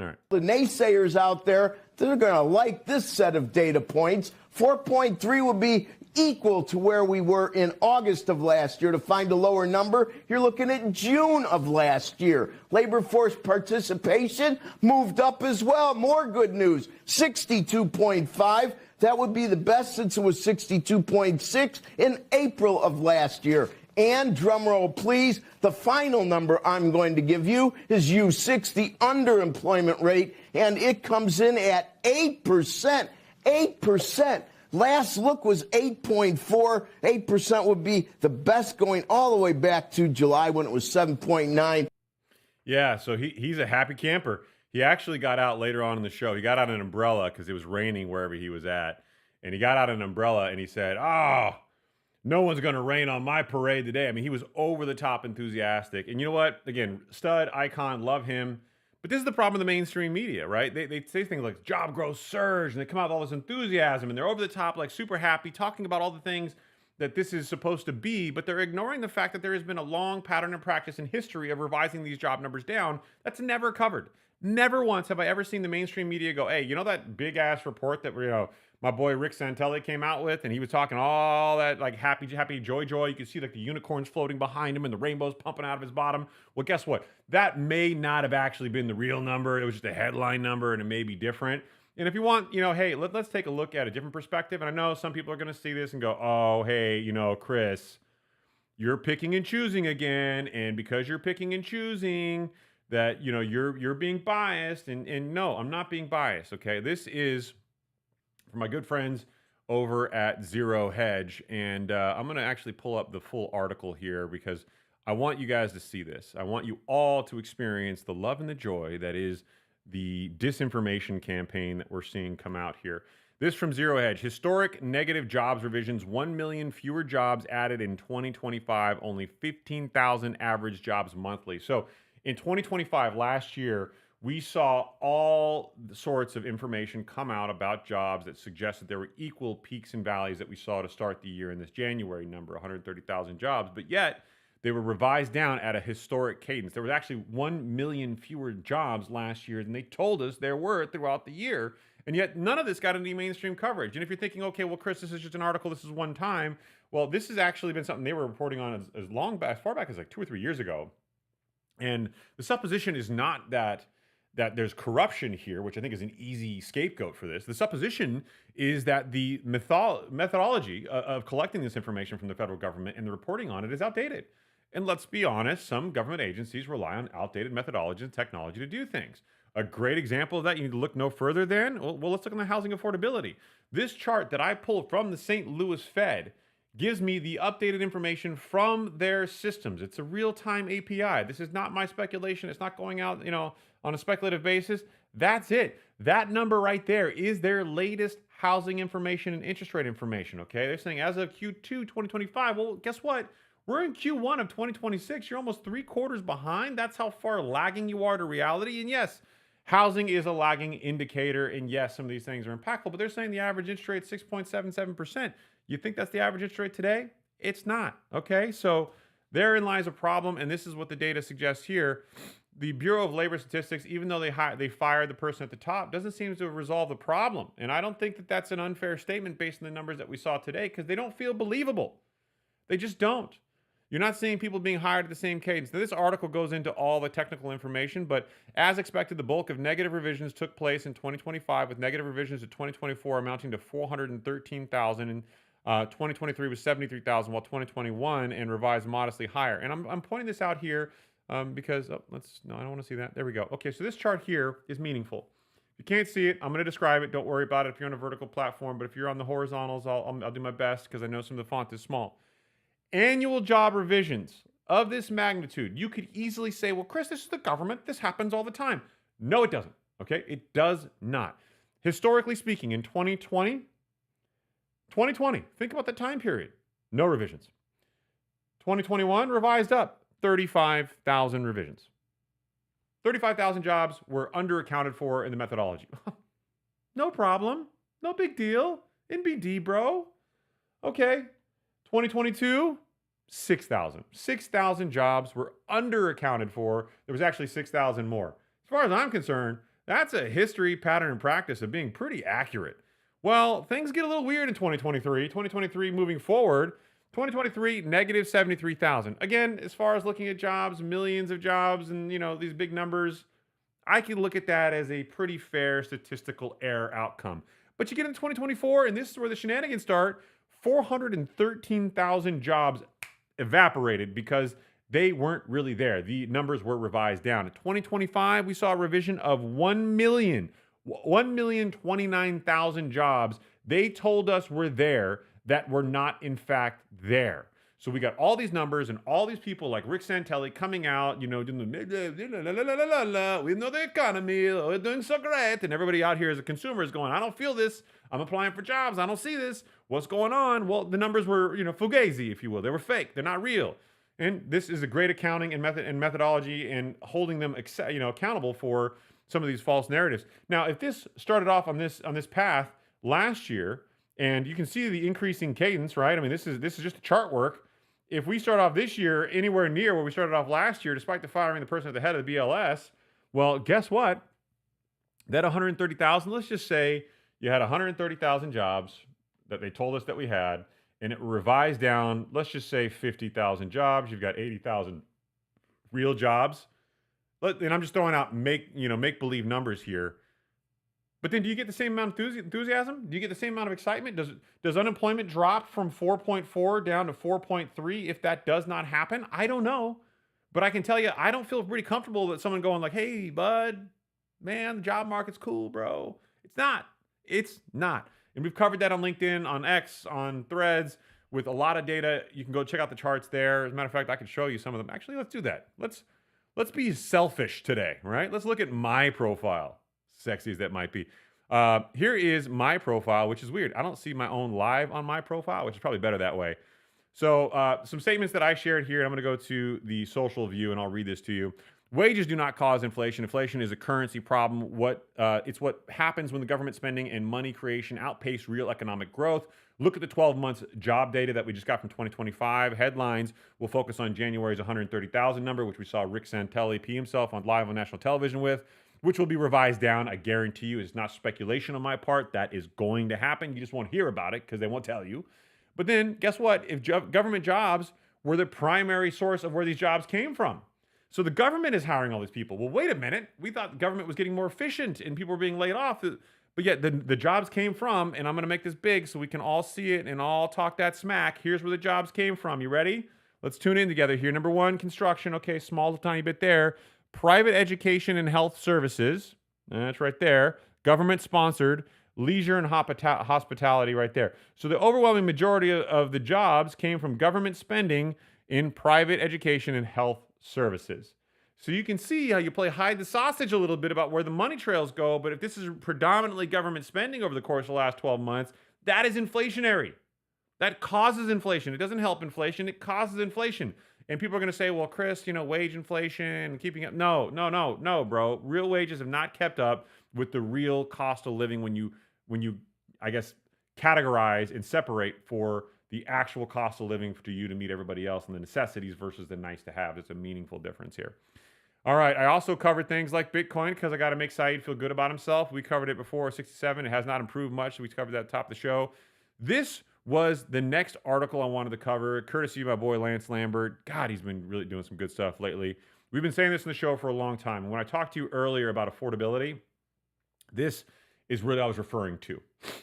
All right. The naysayers out there, they're going to like this set of data points. 4.3 would be equal to where we were in August of last year. To find a lower number, you're looking at June of last year. Labor force participation moved up as well. More good news, 62.5. That would be the best since it was 62.6 in April of last year. And drumroll, please, the final number I'm going to give you is U6, the underemployment rate, and it comes in at 8%. 8%. Last look was 8.4. 8% would be the best going all the way back to July when it was 7.9. Yeah, so he's a happy camper. He actually got out later on in the show. He got out an umbrella because it was raining wherever he was at. And he got out an umbrella and he said, no one's going to rain on my parade today. I mean, he was over the top enthusiastic. And you know what? Again, stud, icon, love him. But this is the problem with the mainstream media, right? They say things like job growth surge, and they come out with all this enthusiasm, and they're over the top, like super happy, talking about all the things that this is supposed to be, but they're ignoring the fact that there has been a long pattern and practice in history of revising these job numbers down that's never covered. Never once have I ever seen the mainstream media go, hey, you know that big ass report that my boy Rick Santelli came out with, and he was talking all that like happy joy. You could see like the unicorns floating behind him and the rainbows pumping out of his bottom. Well, guess what? That may not have actually been the real number. It was just a headline number, and it may be different. And if you want, hey, let's take a look at a different perspective. And I know some people are going to see this and go, oh, hey, Chris, you're picking and choosing again, and because you're picking and choosing, that you're being biased, and no, I'm not being biased. Okay, this is for my good friends over at Zero Hedge, and I'm going to actually pull up the full article here because I want you guys to see this. I want you all to experience the love and the joy that is the disinformation campaign that we're seeing come out here. This from Zero Hedge. Historic negative jobs revisions, 1 million fewer jobs added in 2025, only 15,000 average jobs monthly. So in 2025, last year, we saw all sorts of information come out about jobs that suggested there were equal peaks and valleys that we saw to start the year in this January number, 130,000 jobs. But yet, they were revised down at a historic cadence. There was actually 1 million fewer jobs last year than they told us there were throughout the year. And yet none of this got any mainstream coverage. And if you're thinking, okay, well, Chris, this is just an article, this is one time. Well, this has actually been something they were reporting on as far back as like 2 or 3 years ago. And the supposition is not that there's corruption here, which I think is an easy scapegoat for this. The supposition is that the methodology of collecting this information from the federal government and the reporting on it is outdated. And let's be honest, some government agencies rely on outdated methodology and technology to do things. A great example of that, you need to look no further than, well, let's look at the housing affordability. This chart that I pulled from the St. Louis Fed gives me the updated information from their systems. It's a real-time API. This is not my speculation. It's not going out, on a speculative basis. That's it. That number right there is their latest housing information and interest rate information, okay? They're saying as of Q2 2025, well, guess what? We're in Q1 of 2026. You're almost 3/4 behind. That's how far lagging you are to reality. And yes, housing is a lagging indicator. And yes, some of these things are impactful, but they're saying the average interest rate is 6.77%. You think that's the average interest rate today? It's not. Okay. So therein lies a problem. And this is what the data suggests here. The Bureau of Labor Statistics, even though they fired the person at the top, doesn't seem to resolve the problem. And I don't think that that's an unfair statement based on the numbers that we saw today, because they don't feel believable. They just don't. You're not seeing people being hired at the same cadence. Now, this article goes into all the technical information, but as expected, the bulk of negative revisions took place in 2025, with negative revisions to 2024 amounting to 413,000, and 2023 was 73,000, while 2021 and revised modestly higher. And I'm pointing this out here because, I don't want to see that. There we go. Okay, so this chart here is meaningful. If you can't see it, I'm going to describe it. Don't worry about it if you're on a vertical platform, but if you're on the horizontals, I'll do my best because I know some of the font is small. Annual job revisions of this magnitude. You could easily say, well, Chris, this is the government. This happens all the time. No, it doesn't. Okay? It does not. Historically speaking, in 2020, think about that time period. No revisions. 2021, revised up. 35,000 revisions. 35,000 jobs were underaccounted for in the methodology. No problem. No big deal. NBD, bro. Okay. 2022, 6,000. 6,000 jobs were underaccounted for. There was actually 6,000 more. As far as I'm concerned, that's a history, pattern, and practice of being pretty accurate. Well, things get a little weird in 2023. 2023 moving forward. 2023, negative 73,000. Again, as far as looking at jobs, millions of jobs, and these big numbers, I can look at that as a pretty fair statistical error outcome. But you get into 2024, and this is where the shenanigans start. 413,000 jobs evaporated because they weren't really there. The numbers were revised down. In 2025, we saw a revision of 1,029,000 jobs they told us were there that were not in fact there. So we got all these numbers and all these people like Rick Santelli coming out, doing the we know the economy, we're doing so great, and everybody out here as a consumer is going, I don't feel this. I'm applying for jobs. I don't see this. What's going on? Well, the numbers were, fugazi, if you will. They were fake. They're not real. And this is a great accounting and methodology and holding them, accountable for some of these false narratives. Now, if this started off on this path last year, and you can see the increasing cadence, right? I mean, this is just a chart work. If we start off this year anywhere near where we started off last year, despite the firing the person at the head of the BLS, well, guess what? That 130,000, let's just say you had 130,000 jobs that they told us that we had, and it revised down, let's just say 50,000 jobs. You've got 80,000 real jobs. And I'm just throwing out make-believe numbers here. But then do you get the same amount of enthusiasm? Do you get the same amount of excitement? Does unemployment drop from 4.4 down to 4.3 if that does not happen? I don't know. But I can tell you, I don't feel pretty comfortable that someone going like, hey, bud, man, the job market's cool, bro. It's not. It's not. And we've covered that on LinkedIn, on X, on Threads, with a lot of data. You can go check out the charts there. As a matter of fact, I can show you some of them. Actually, let's do that. Let's be selfish today, right? Let's look at my profile. Sexy as that might be. Here is my profile, which is weird. I don't see my own live on my profile, which is probably better that way. So, some statements that I shared here, and I'm going to go to the social view and I'll read this to you. Wages do not cause inflation. Inflation is a currency problem. It's what happens when the government spending and money creation outpace real economic growth. Look at the 12 months job data that we just got from 2025. Headlines will focus on January's 130,000 number, which we saw Rick Santelli P himself on live on national television with, which will be revised down. I guarantee you, it's not speculation on my part. That is going to happen. You just won't hear about it because they won't tell you. But then, guess what? If government jobs were the primary source of where these jobs came from. So the government is hiring all these people. Well, wait a minute. We thought the government was getting more efficient and people were being laid off. But yet the jobs came from, and I'm going to make this big so we can all see it and all talk that smack. Here's where the jobs came from. You ready? Let's tune in together here. Number one, construction. Okay, small tiny bit there. Private education and health services. That's right there. Government sponsored. Leisure and hospitality right there. So the overwhelming majority of the jobs came from government spending in private education and health services. So you can see how you play hide the sausage a little bit about where the money trails go, but if this is predominantly government spending over the course of the last 12 months, that is inflationary. That causes inflation. It doesn't help inflation, it causes inflation. And people are going to say, well, Chris, wage inflation and keeping up. No, bro. Real wages have not kept up with the real cost of living when you, I guess, categorize and separate for the actual cost of living to you to meet everybody else and the necessities versus the nice to have. There's a meaningful difference here. All right. I also covered things like Bitcoin because I got to make Saeed feel good about himself. We covered it before, 67. It has not improved much. So we covered that at the top of the show. This was the next article I wanted to cover, courtesy of my boy Lance Lambert. God, he's been really doing some good stuff lately. We've been saying this in the show for a long time. And when I talked to you earlier about affordability, this is what I was referring to.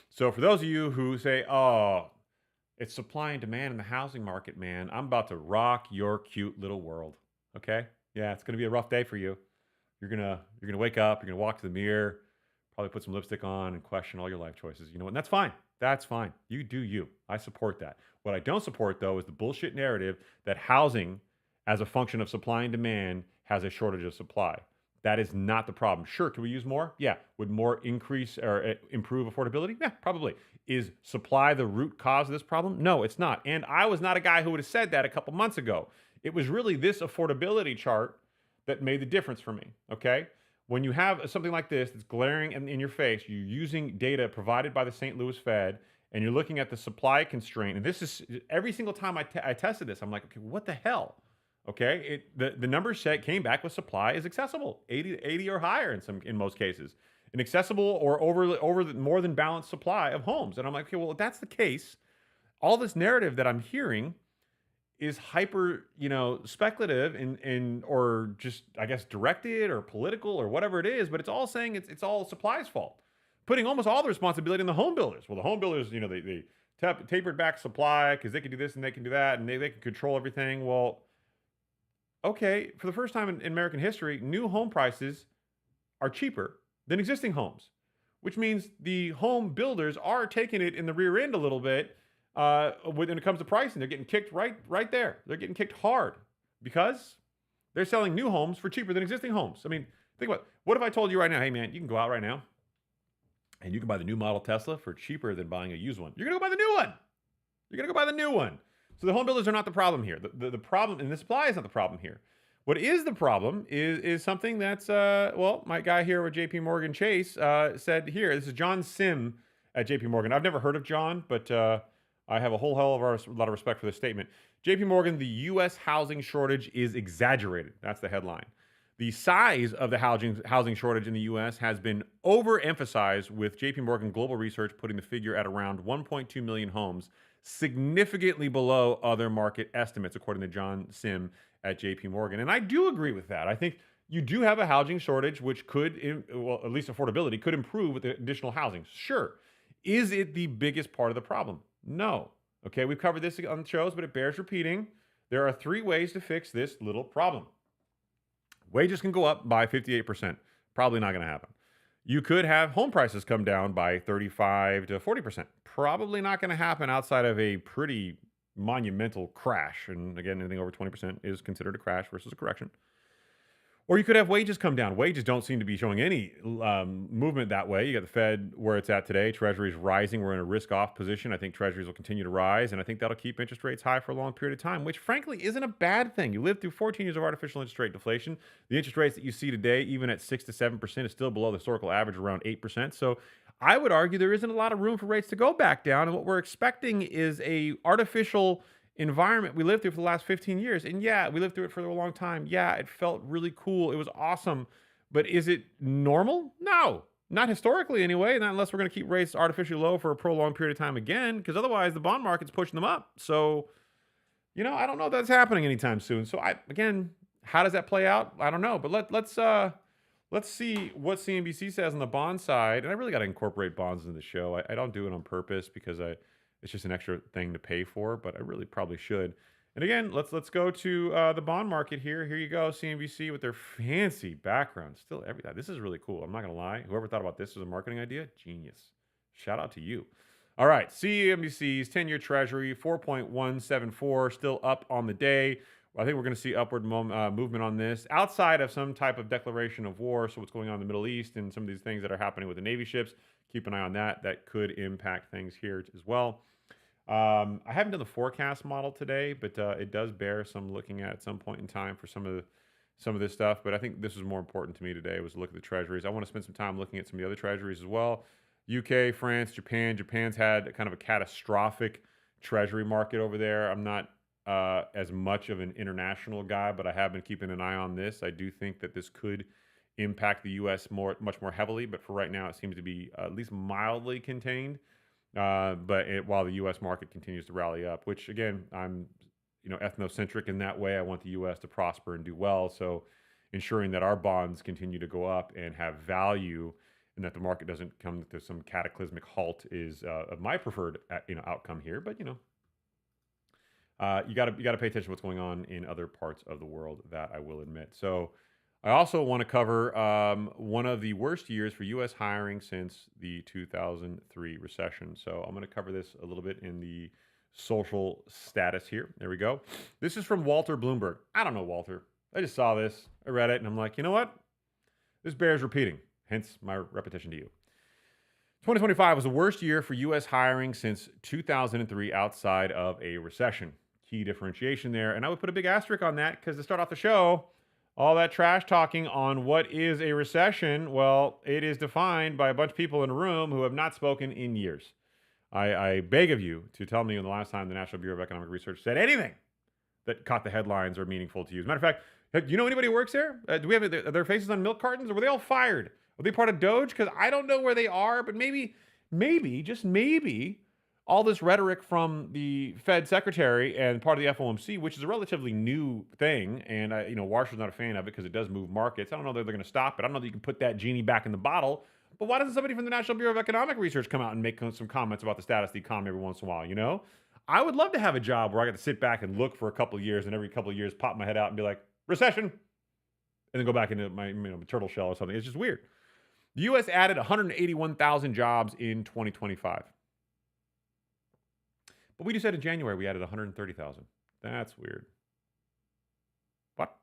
So for those of you who say, oh, it's supply and demand in the housing market, man, I'm about to rock your cute little world. Okay? Yeah, it's going to be a rough day for you. You're going to wake up, you're going to walk to the mirror, probably put some lipstick on and question all your life choices. You know what? And that's fine. That's fine. You do you. I support that. What I don't support, though, is the bullshit narrative that housing, as a function of supply and demand, has a shortage of supply. That is not the problem. Sure, can we use more? Yeah. Would more increase or improve affordability? Yeah, probably. Is supply the root cause of this problem? No, it's not. And I was not a guy who would have said that a couple months ago. It was really this affordability chart that made the difference for me, okay? When you have something like this that's glaring in your face, you're using data provided by the St. Louis Fed, and you're looking at the supply constraint. And this is every single time I tested this, I'm like, okay, what the hell? Okay, the numbers came back with supply is accessible, 80 or higher in most cases, an accessible or over the more than balanced supply of homes. And I'm like, okay, well, if that's the case, all this narrative that I'm hearing is hyper, speculative and or just, I guess, directed or political or whatever it is. But it's all saying it's all supply's fault, putting almost all the responsibility on the home builders. Well, the home builders, they tapered back supply because they can do this and they can do that and they can control everything. Well, okay, for the first time in American history, new home prices are cheaper than existing homes, which means the home builders are taking it in the rear end a little bit when it comes to pricing. They're getting kicked right there. They're getting kicked hard because they're selling new homes for cheaper than existing homes. I mean, think about it. What if I told you right now, hey man, you can go out right now and you can buy the new model Tesla for cheaper than buying a used one. You're going to go buy the new one. You're going to go buy the new one. So the home builders are not the problem here. The problem, and the supply is not the problem here. What is the problem is something that's, my guy here with JP Morgan Chase said here. This is John Sim at JP Morgan. I've never heard of John, but I have a whole hell of a lot of respect for this statement. JP Morgan, the U.S. housing shortage is exaggerated. That's the headline. The size of the housing shortage in the U.S. has been overemphasized, with JP Morgan Global Research putting the figure at around 1.2 million homes, significantly below other market estimates, according to John Sim at JP Morgan. And I do agree with that. I think you do have a housing shortage, which could, at least affordability, could improve with additional housing. Sure. Is it the biggest part of the problem? No. Okay, we've covered this on the shows, but it bears repeating. There are 3 ways to fix this little problem. Wages can go up by 58%. Probably not going to happen. You could have home prices come down by 35 to 40%. Probably not going to happen outside of a pretty monumental crash. And again, anything over 20% is considered a crash versus a correction. Or you could have wages come down. Wages don't seem to be showing any movement that way. You got the Fed where it's at today. Treasuries rising. We're in a risk-off position. I think Treasuries will continue to rise, and I think that'll keep interest rates high for a long period of time, which frankly isn't a bad thing. You lived through 14 years of artificial interest rate deflation. The interest rates that you see today, even at 6 to 7%, is still below the historical average around 8%. So I would argue there isn't a lot of room for rates to go back down, and what we're expecting is a artificial environment we lived through for the last 15 years. And yeah, we lived through it for a long time. Yeah, it felt really cool. It was awesome. But is it normal? No, not historically anyway, not unless we're going to keep rates artificially low for a prolonged period of time again, because otherwise the bond market's pushing them up. So, I don't know if that's happening anytime soon. So again, how does that play out? I don't know. But let's see what CNBC says on the bond side. And I really got to incorporate bonds into the show. I don't do it on purpose because it's just an extra thing to pay for, but I really probably should. And again, let's go to the bond market here. Here you go, CNBC with their fancy background. Still everything. This is really cool. I'm not going to lie. Whoever thought about this as a marketing idea, genius. Shout out to you. All right, CNBC's 10-year Treasury, 4.174, still up on the day. I think we're going to see upward movement on this outside of some type of declaration of war. So what's going on in the Middle East and some of these things that are happening with the Navy ships, keep an eye on that. That could impact things here as well. I haven't done the forecast model today, but it does bear some looking at some point in time for some of this stuff. But I think this is more important to me today was to look at the treasuries. I want to spend some time looking at some of the other treasuries as well. UK, France, Japan. Japan's had kind of a catastrophic treasury market over there. I'm not as much of an international guy, but I have been keeping an eye on this. I do think that this could impact the U.S. much more heavily, but for right now, it seems to be at least mildly contained. While the U.S. market continues to rally up, which again, I'm ethnocentric in that way. I want the U.S. to prosper and do well. So ensuring that our bonds continue to go up and have value and that the market doesn't come to some cataclysmic halt is my preferred outcome here. But you got to pay attention to what's going on in other parts of the world, that I will admit. So I also want to cover one of the worst years for U.S. hiring since the 2003 recession. So I'm going to cover this a little bit in the social status here. There we go. This is from Walter Bloomberg. I don't know Walter. I just saw this. I read it, and I'm like, you know what? This bears repeating. Hence my repetition to you. 2025 was the worst year for U.S. hiring since 2003 outside of a recession. Key differentiation there. And I would put a big asterisk on that because to start off the show, all that trash talking on what is a recession, well, it is defined by a bunch of people in a room who have not spoken in years. I beg of you to tell me when the last time the National Bureau of Economic Research said anything that caught the headlines or meaningful to you. As a matter of fact, do you know anybody who works there? Do we have their faces on milk cartons, or were they all fired? Are they part of Doge? Because I don't know where they are, but maybe, just maybe, all this rhetoric from the Fed secretary and part of the FOMC, which is a relatively new thing, and Warsher's not a fan of it because it does move markets. I don't know that they're going to stop it. I don't know that you can put that genie back in the bottle. But why doesn't somebody from the National Bureau of Economic Research come out and make some comments about the status of the economy every once in a while? I would love to have a job where I got to sit back and look for a couple of years, and every couple of years pop my head out and be like, recession, and then go back into my turtle shell or something. It's just weird. The U.S. added 181,000 jobs in 2025. But we just said in January we added 130,000. That's weird. What?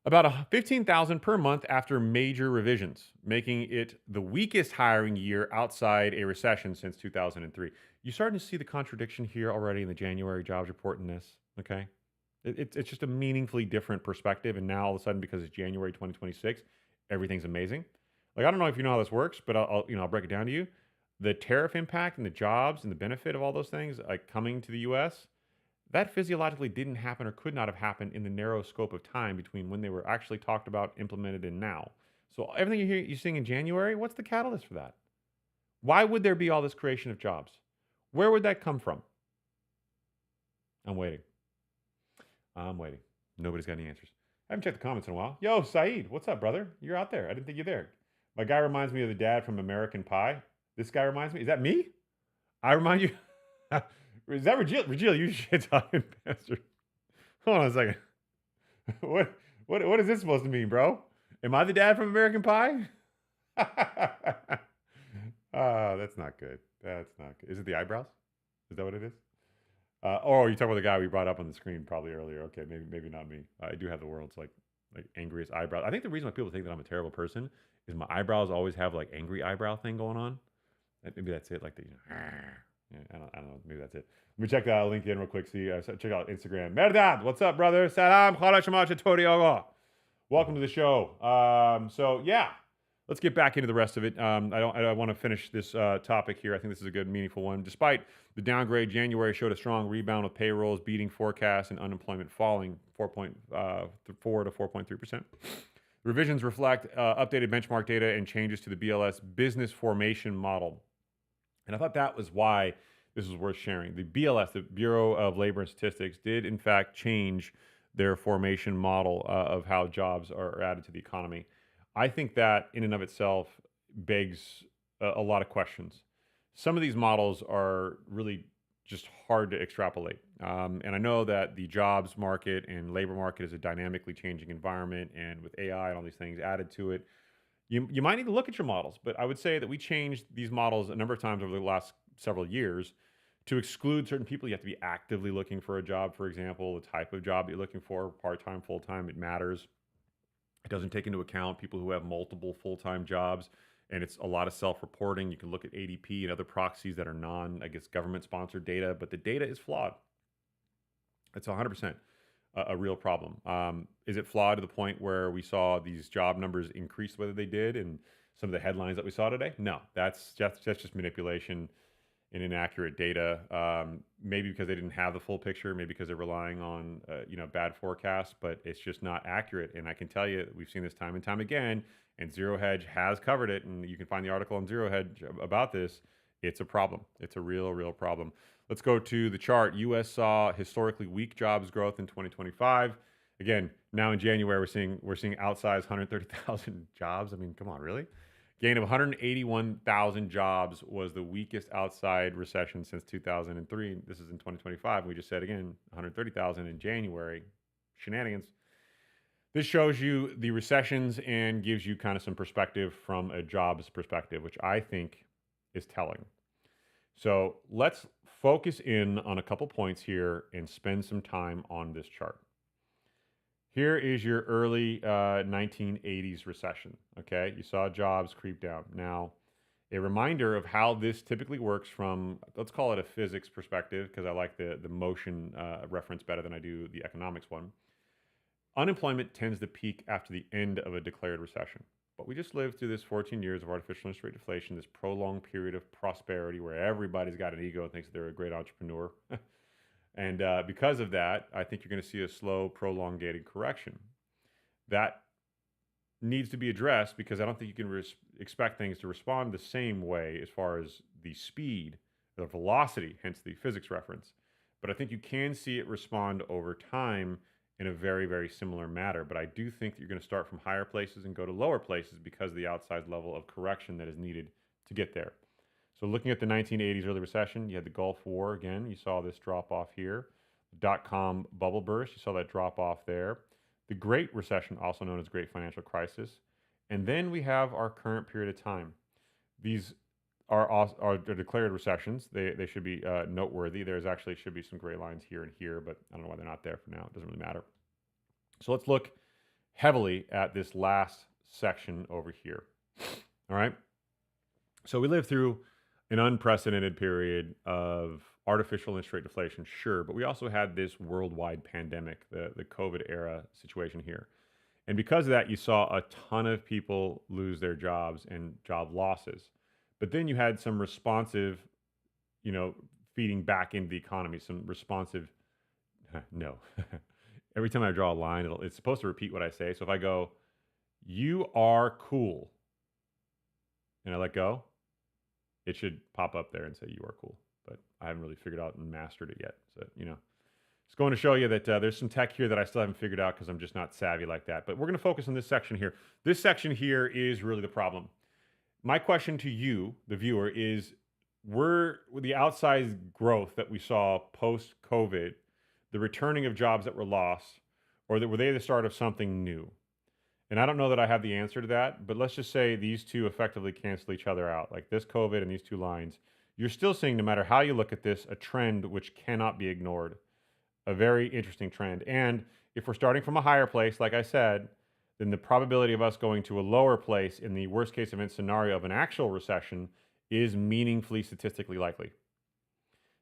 About 15,000 per month after major revisions, making it the weakest hiring year outside a recession since 2003. You're starting to see the contradiction here already in the January jobs report in this, okay? It's just a meaningfully different perspective, and now all of a sudden, because it's January 2026, everything's amazing. Like, I don't know if you know how this works, but I'll break it down to you. The tariff impact and the jobs and the benefit of all those things like coming to the U.S., that physiologically didn't happen or could not have happened in the narrow scope of time between when they were actually talked about, implemented, and now. So everything you're seeing in January, what's the catalyst for that? Why would there be all this creation of jobs? Where would that come from? I'm waiting. Nobody's got any answers. I haven't checked the comments in a while. Yo, Saeed, what's up, brother? You're out there. I didn't think you're there. My guy reminds me of the dad from American Pie. This guy reminds me. Is that me? I remind you. Is that Regil? Regil, you shit talking bastard. Hold on a second. What is this supposed to mean, bro? Am I the dad from American Pie? That's not good. That's not good. Is it the eyebrows? Is that what it is? You're talking about the guy we brought up on the screen probably earlier. Okay, maybe not me. I do have the world's like like angriest eyebrows. I think the reason why people think that I'm a terrible person is my eyebrows always have like angry eyebrow thing going on. Maybe that's it. Like the, yeah, I don't know. Maybe that's it. Let me check that LinkedIn real quick. See, check out Instagram. Merdad, what's up, brother? Salam, welcome to the show. So yeah, let's get back into the rest of it. I want to finish this topic here. I think this is a good, meaningful one. Despite the downgrade, January showed a strong rebound with payrolls beating forecasts and unemployment falling 4.4 to 4.3%. Revisions reflect updated benchmark data and changes to the BLS business formation model. And I thought that was why this was worth sharing. The BLS, the Bureau of Labor and Statistics, did in fact change their formation model of how jobs are added to the economy. I think that in and of itself begs a lot of questions. Some of these models are really just hard to extrapolate. And I know that the jobs market and labor market is a dynamically changing environment, and with AI and all these things added to it, you might need to look at your models. But I would say that we changed these models a number of times over the last several years to exclude certain people. You have to be actively looking for a job, for example, the type of job you're looking for, part-time, full-time, it matters. It doesn't take into account people who have multiple full-time jobs, and it's a lot of self-reporting. You can look at ADP and other proxies that are government-sponsored data, but the data is flawed. It's 100% a real problem. Is it flawed to the point where we saw these job numbers increase whether they did and some of the headlines that we saw today? No, that's just manipulation and inaccurate data. Maybe because they didn't have the full picture, maybe because they're relying on bad forecasts, but it's just not accurate. And I can tell you, we've seen this time and time again, and Zero Hedge has covered it, and you can find the article on Zero Hedge about this. It's a problem. It's a real problem. Let's go to the chart. U.S. saw historically weak jobs growth in 2025. Again, now in January, we're seeing outsized 130,000 jobs. I mean, come on, really? Gain of 181,000 jobs was the weakest outside recession since 2003. This is in 2025. We just said again, 130,000 in January. Shenanigans. This shows you the recessions and gives you kind of some perspective from a jobs perspective, which I think is telling. So let's focus in on a couple points here and spend some time on this chart. Here is your early 1980s recession, okay? You saw jobs creep down. Now, a reminder of how this typically works from, let's call it a physics perspective, because I like the motion reference better than I do the economics one. Unemployment tends to peak after the end of a declared recession. But we just lived through this 14 years of artificial interest rate deflation, this prolonged period of prosperity where everybody's got an ego and thinks they're a great entrepreneur. And because of that, I think you're going to see a slow, prolongated correction. That needs to be addressed because I don't think you can expect things to respond the same way as far as the speed, the velocity, hence the physics reference. But I think you can see it respond over time in a very similar manner. But I do think that you're going to start from higher places and go to lower places because of the outsized level of correction that is needed to get there. So looking at the 1980s early recession, you had the Gulf War again. You saw this drop off here. Dot-com bubble burst, you saw that drop off there. The Great Recession, also known as Great Financial Crisis. And then we have our current period of time. These are declared recessions. They should be noteworthy. There's actually should be some gray lines here and here, but I don't know why they're not there for now. It doesn't really matter. So let's look heavily at this last section over here. All right. So we lived through an unprecedented period of artificial interest rate deflation, sure, but we also had this worldwide pandemic, the COVID era situation here. And because of that, you saw a ton of people lose their jobs and job losses. But then you had some responsive, feeding back into the economy, some responsive, no. Every time I draw a line, it's supposed to repeat what I say. So if I go, you are cool, and I let go, it should pop up there and say you are cool. But I haven't really figured out and mastered it yet. So, it's going to show you that there's some tech here that I still haven't figured out because I'm just not savvy like that. But we're going to focus on this section here. This section here is really the problem. My question to you, the viewer, is were the outsized growth that we saw post-COVID, the returning of jobs that were lost, or were they the start of something new? And I don't know that I have the answer to that, but let's just say these two effectively cancel each other out. Like this COVID and these two lines, you're still seeing, no matter how you look at this, a trend which cannot be ignored. A very interesting trend. And if we're starting from a higher place, like I said, then the probability of us going to a lower place in the worst case event scenario of an actual recession is meaningfully statistically likely.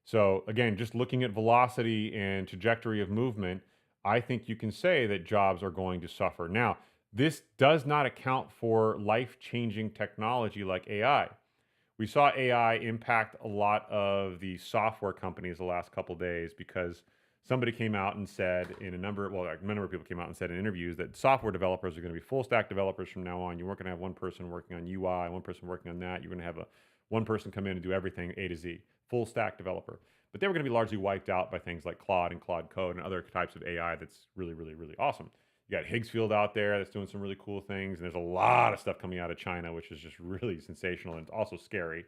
So again, just looking at velocity and trajectory of movement, I think you can say that jobs are going to suffer. Now, this does not account for life-changing technology like AI. We saw AI impact a lot of the software companies the last couple of days because somebody came out and said a number of people came out and said in interviews that software developers are going to be full stack developers from now on. You weren't going to have one person working on UI, one person working on that. You're going to have one person come in and do everything A to Z, full stack developer. But they were going to be largely wiped out by things like Claude and Claude Code and other types of AI that's really, really, really awesome. You got Higgsfield out there that's doing some really cool things. And there's a lot of stuff coming out of China, which is just really sensational and also scary.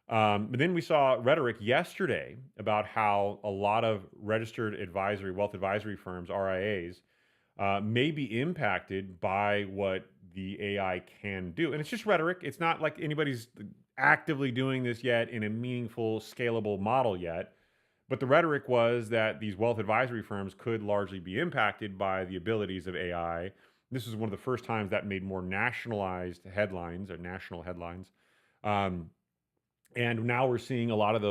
But then we saw rhetoric yesterday about how a lot of registered wealth advisory firms, RIAs, may be impacted by what the AI can do. And it's just rhetoric. It's not like anybody's actively doing this yet in a meaningful, scalable model yet. But the rhetoric was that these wealth advisory firms could largely be impacted by the abilities of AI. This is one of the first times that made more nationalized headlines or national headlines. And now we're seeing a lot of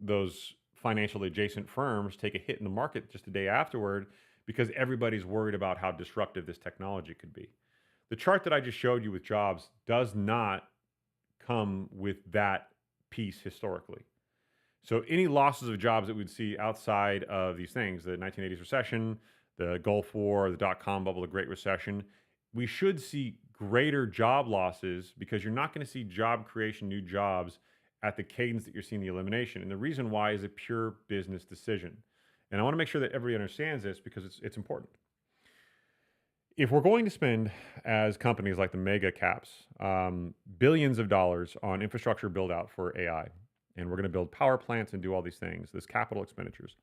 those financial adjacent firms take a hit in the market just a day afterward because everybody's worried about how disruptive this technology could be. The chart that I just showed you with jobs does not come with that piece historically. So any losses of jobs that we'd see outside of these things, the 1980s recession, the Gulf War, the dot-com bubble, the Great Recession, we should see greater job losses because you're not going to see job creation, new jobs at the cadence that you're seeing the elimination. And the reason why is a pure business decision. And I want to make sure that everybody understands this because it's important. If we're going to spend, as companies like the mega caps, billions of dollars on infrastructure build out for AI, and we're going to build power plants and do all these things, this capital expenditures,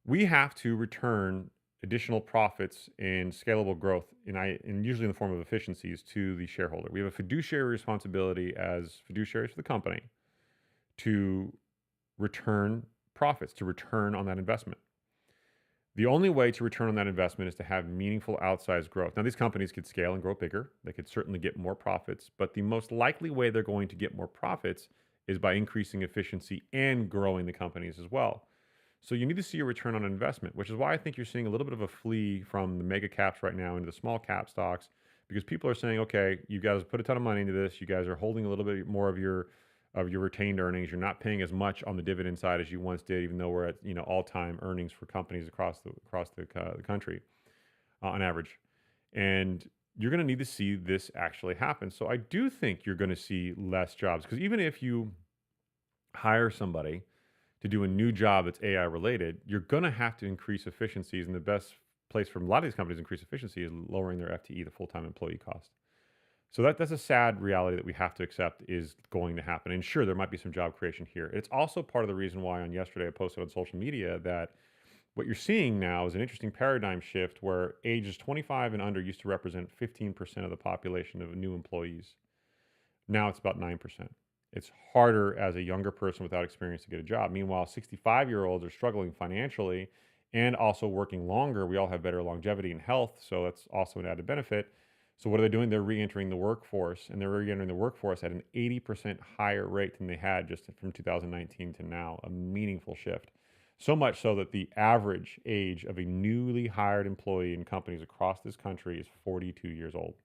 we have to return additional profits and scalable growth, and usually in the form of efficiencies, to the shareholder. We have a fiduciary responsibility as fiduciaries for the company to return profits, to return on that investment. The only way to return on that investment is to have meaningful outsized growth. Now, these companies could scale and grow bigger. They could certainly get more profits, but the most likely way they're going to get more profits is by increasing efficiency and growing the companies as well. So you need to see a return on investment, which is why I think you're seeing a little bit of a flee from the mega caps right now into the small cap stocks, because people are saying, okay, you guys put a ton of money into this. You guys are holding a little bit more of your retained earnings. You're not paying as much on the dividend side as you once did, even though we're at all-time earnings for companies across the country on average. And you're going to need to see this actually happen. So I do think you're going to see less jobs, because even if you hire somebody to do a new job that's AI related, you're going to have to increase efficiencies. And the best place for a lot of these companies to increase efficiency is lowering their FTE, the full-time employee cost. So that's a sad reality that we have to accept is going to happen. And sure, there might be some job creation here. It's also part of the reason why on yesterday I posted on social media that what you're seeing now is an interesting paradigm shift where ages 25 and under used to represent 15% of the population of new employees. Now it's about 9%. It's harder as a younger person without experience to get a job. Meanwhile, 65-year-olds are struggling financially and also working longer. We all have better longevity and health, so that's also an added benefit. So what are they doing? They're re-entering the workforce, and they're re-entering the workforce at an 80% higher rate than they had just from 2019 to now, a meaningful shift. So much so that the average age of a newly hired employee in companies across this country is 42 years old,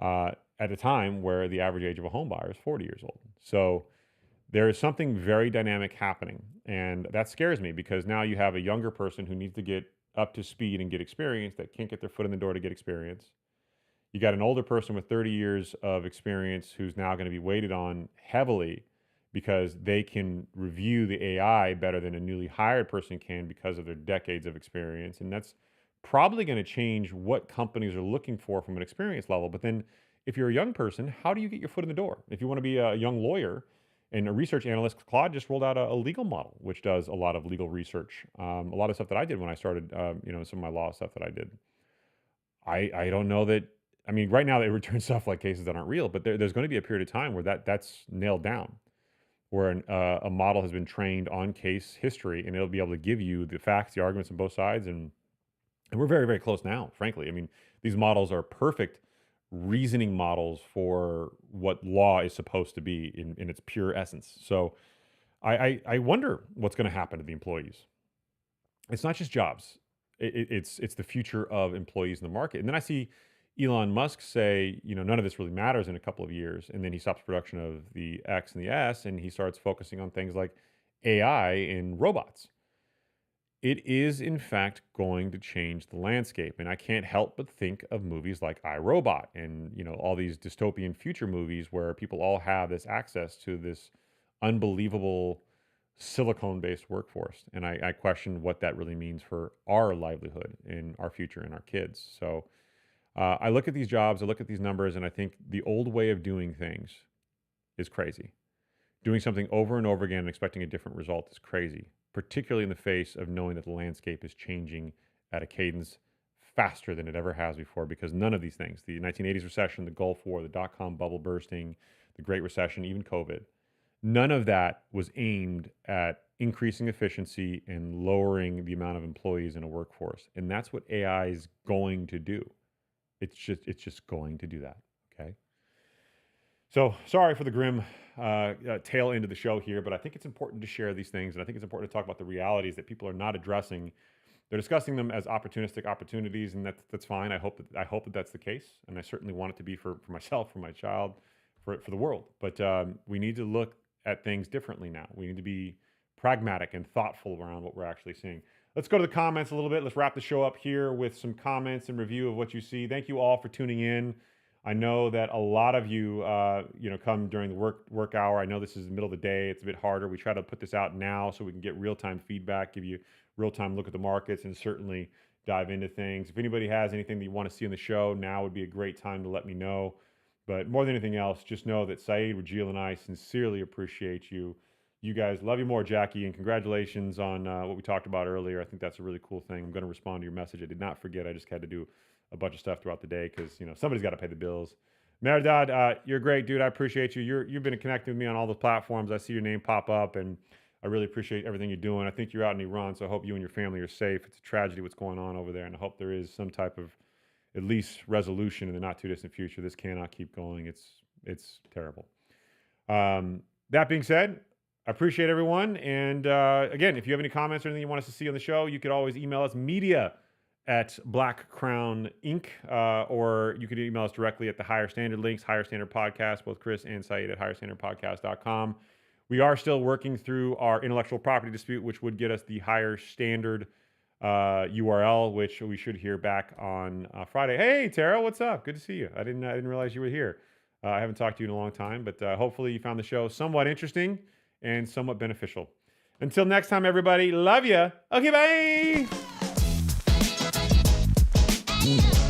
at a time where the average age of a home buyer is 40 years old. So there is something very dynamic happening, and that scares me because now you have a younger person who needs to get up to speed and get experience that can't get their foot in the door to get experience. You got an older person with 30 years of experience who's now going to be weighted on heavily because they can review the AI better than a newly hired person can because of their decades of experience. And that's probably going to change what companies are looking for from an experience level. But then if you're a young person, how do you get your foot in the door? If you want to be a young lawyer and a research analyst, Claude just rolled out a legal model, which does a lot of legal research. A lot of stuff that I did when I started, some of my law stuff that I did. I don't know that. I mean, right now they return stuff like cases that aren't real, but there's going to be a period of time where that's nailed down, where a model has been trained on case history, and it'll be able to give you the facts, the arguments on both sides, and And we're very, very close now, frankly. I mean, these models are perfect reasoning models for what law is supposed to be in its pure essence. So I wonder what's going to happen to the employees. It's not just jobs. It's the future of employees in the market. And then I see Elon Musk say, none of this really matters in a couple of years. And then he stops production of the X and the S, and he starts focusing on things like AI and robots. It is, in fact, going to change the landscape. And I can't help but think of movies like iRobot and, all these dystopian future movies where people all have this access to this unbelievable silicone-based workforce. And I question what that really means for our livelihood and our future and our kids. So I look at these jobs, I look at these numbers, and I think the old way of doing things is crazy. Doing something over and over again and expecting a different result is crazy, particularly in the face of knowing that the landscape is changing at a cadence faster than it ever has before, because none of these things, the 1980s recession, the Gulf War, the dot-com bubble bursting, the Great Recession, even COVID, none of that was aimed at increasing efficiency and lowering the amount of employees in a workforce. And that's what AI is going to do. It's just going to do that, okay? So sorry for the grim tail end of the show here, but I think it's important to share these things, and I think it's important to talk about the realities that people are not addressing. They're discussing them as opportunistic opportunities, and that's fine. I hope that that's the case, and I certainly want it to be for myself, for my child, for the world. But we need to look at things differently now. We need to be pragmatic and thoughtful around what we're actually seeing. Let's go to the comments a little bit. Let's wrap the show up here with some comments and review of what you see. Thank you all for tuning in. I know that a lot of you, come during the work hour. I know this is the middle of the day. It's a bit harder. We try to put this out now so we can get real-time feedback, give you real-time look at the markets, and certainly dive into things. If anybody has anything that you want to see on the show, now would be a great time to let me know. But more than anything else, just know that Saeed, Rajil, and I sincerely appreciate you. You guys, love you more, Jackie, and congratulations on what we talked about earlier. I think that's a really cool thing. I'm going to respond to your message. I did not forget. I just had to do a bunch of stuff throughout the day because somebody's got to pay the bills. Merdad, you're great, dude. I appreciate you. You've been connecting with me on all the platforms. I see your name pop up, and I really appreciate everything you're doing. I think you're out in Iran, so I hope you and your family are safe. It's a tragedy what's going on over there, and I hope there is some type of at least resolution in the not too distant future. This cannot keep going. It's terrible. That being said, I appreciate everyone. And again, if you have any comments or anything you want us to see on the show, you could always email us media@Black Crown Inc. Or you could email us directly at the Higher Standard links, Higher Standard Podcast, both Chris and Saeed at higherstandardpodcast.com. We are still working through our intellectual property dispute, which would get us the Higher Standard URL, which we should hear back on Friday. Hey, Tara, what's up? Good to see you. I didn't realize you were here. I haven't talked to you in a long time, but hopefully you found the show somewhat interesting and somewhat beneficial. Until next time, everybody, love ya. Okay, bye.